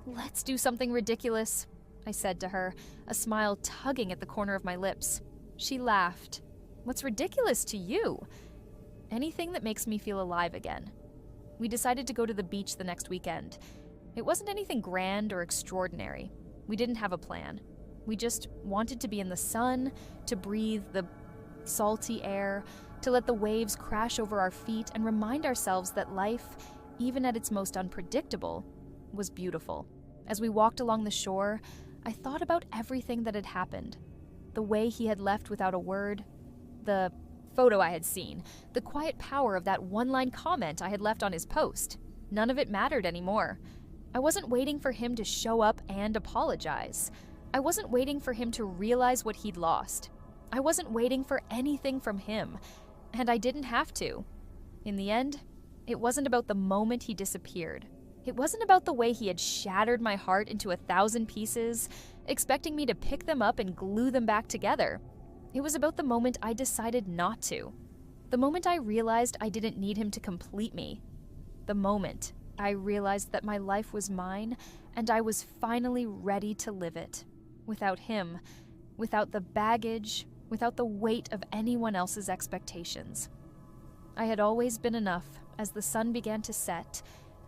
"Let's do something ridiculous," I said to her, a smile tugging at the corner of my lips. She laughed. "What's ridiculous to you?" "Anything that makes me feel alive again." We decided to go to the beach the next weekend. It wasn't anything grand or extraordinary. We didn't have a plan. We just wanted to be in the sun, to breathe the salty air, to let the waves crash over our feet and remind ourselves that life, even at its most unpredictable, was beautiful. As we walked along the shore, I thought about everything that had happened. The way he had left without a word, the photo I had seen, the quiet power of that one-line comment I had left on his post. None of it mattered anymore. I wasn't waiting for him to show up and apologize. I wasn't waiting for him to realize what he'd lost. I wasn't waiting for anything from him, and I didn't have to. In the end, it wasn't about the moment he disappeared. It wasn't about the way he had shattered my heart into 1,000 pieces, expecting me to pick them up and glue them back together. It was about the moment I decided not to. The moment I realized I didn't need him to complete me. The moment I realized that my life was mine and I was finally ready to live it. Without him, without the baggage, without the weight of anyone else's expectations. I had always been enough as the sun began to set,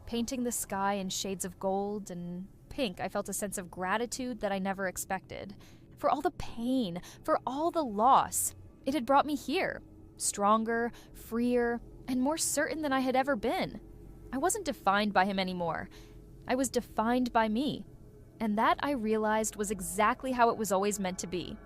painting the sky in shades of gold and pink. I felt a sense of gratitude that I never expected. For all the pain, for all the loss, it had brought me here, stronger, freer, and more certain than I had ever been. I wasn't defined by him anymore. I was defined by me. And that, I realized, was exactly how it was always meant to be.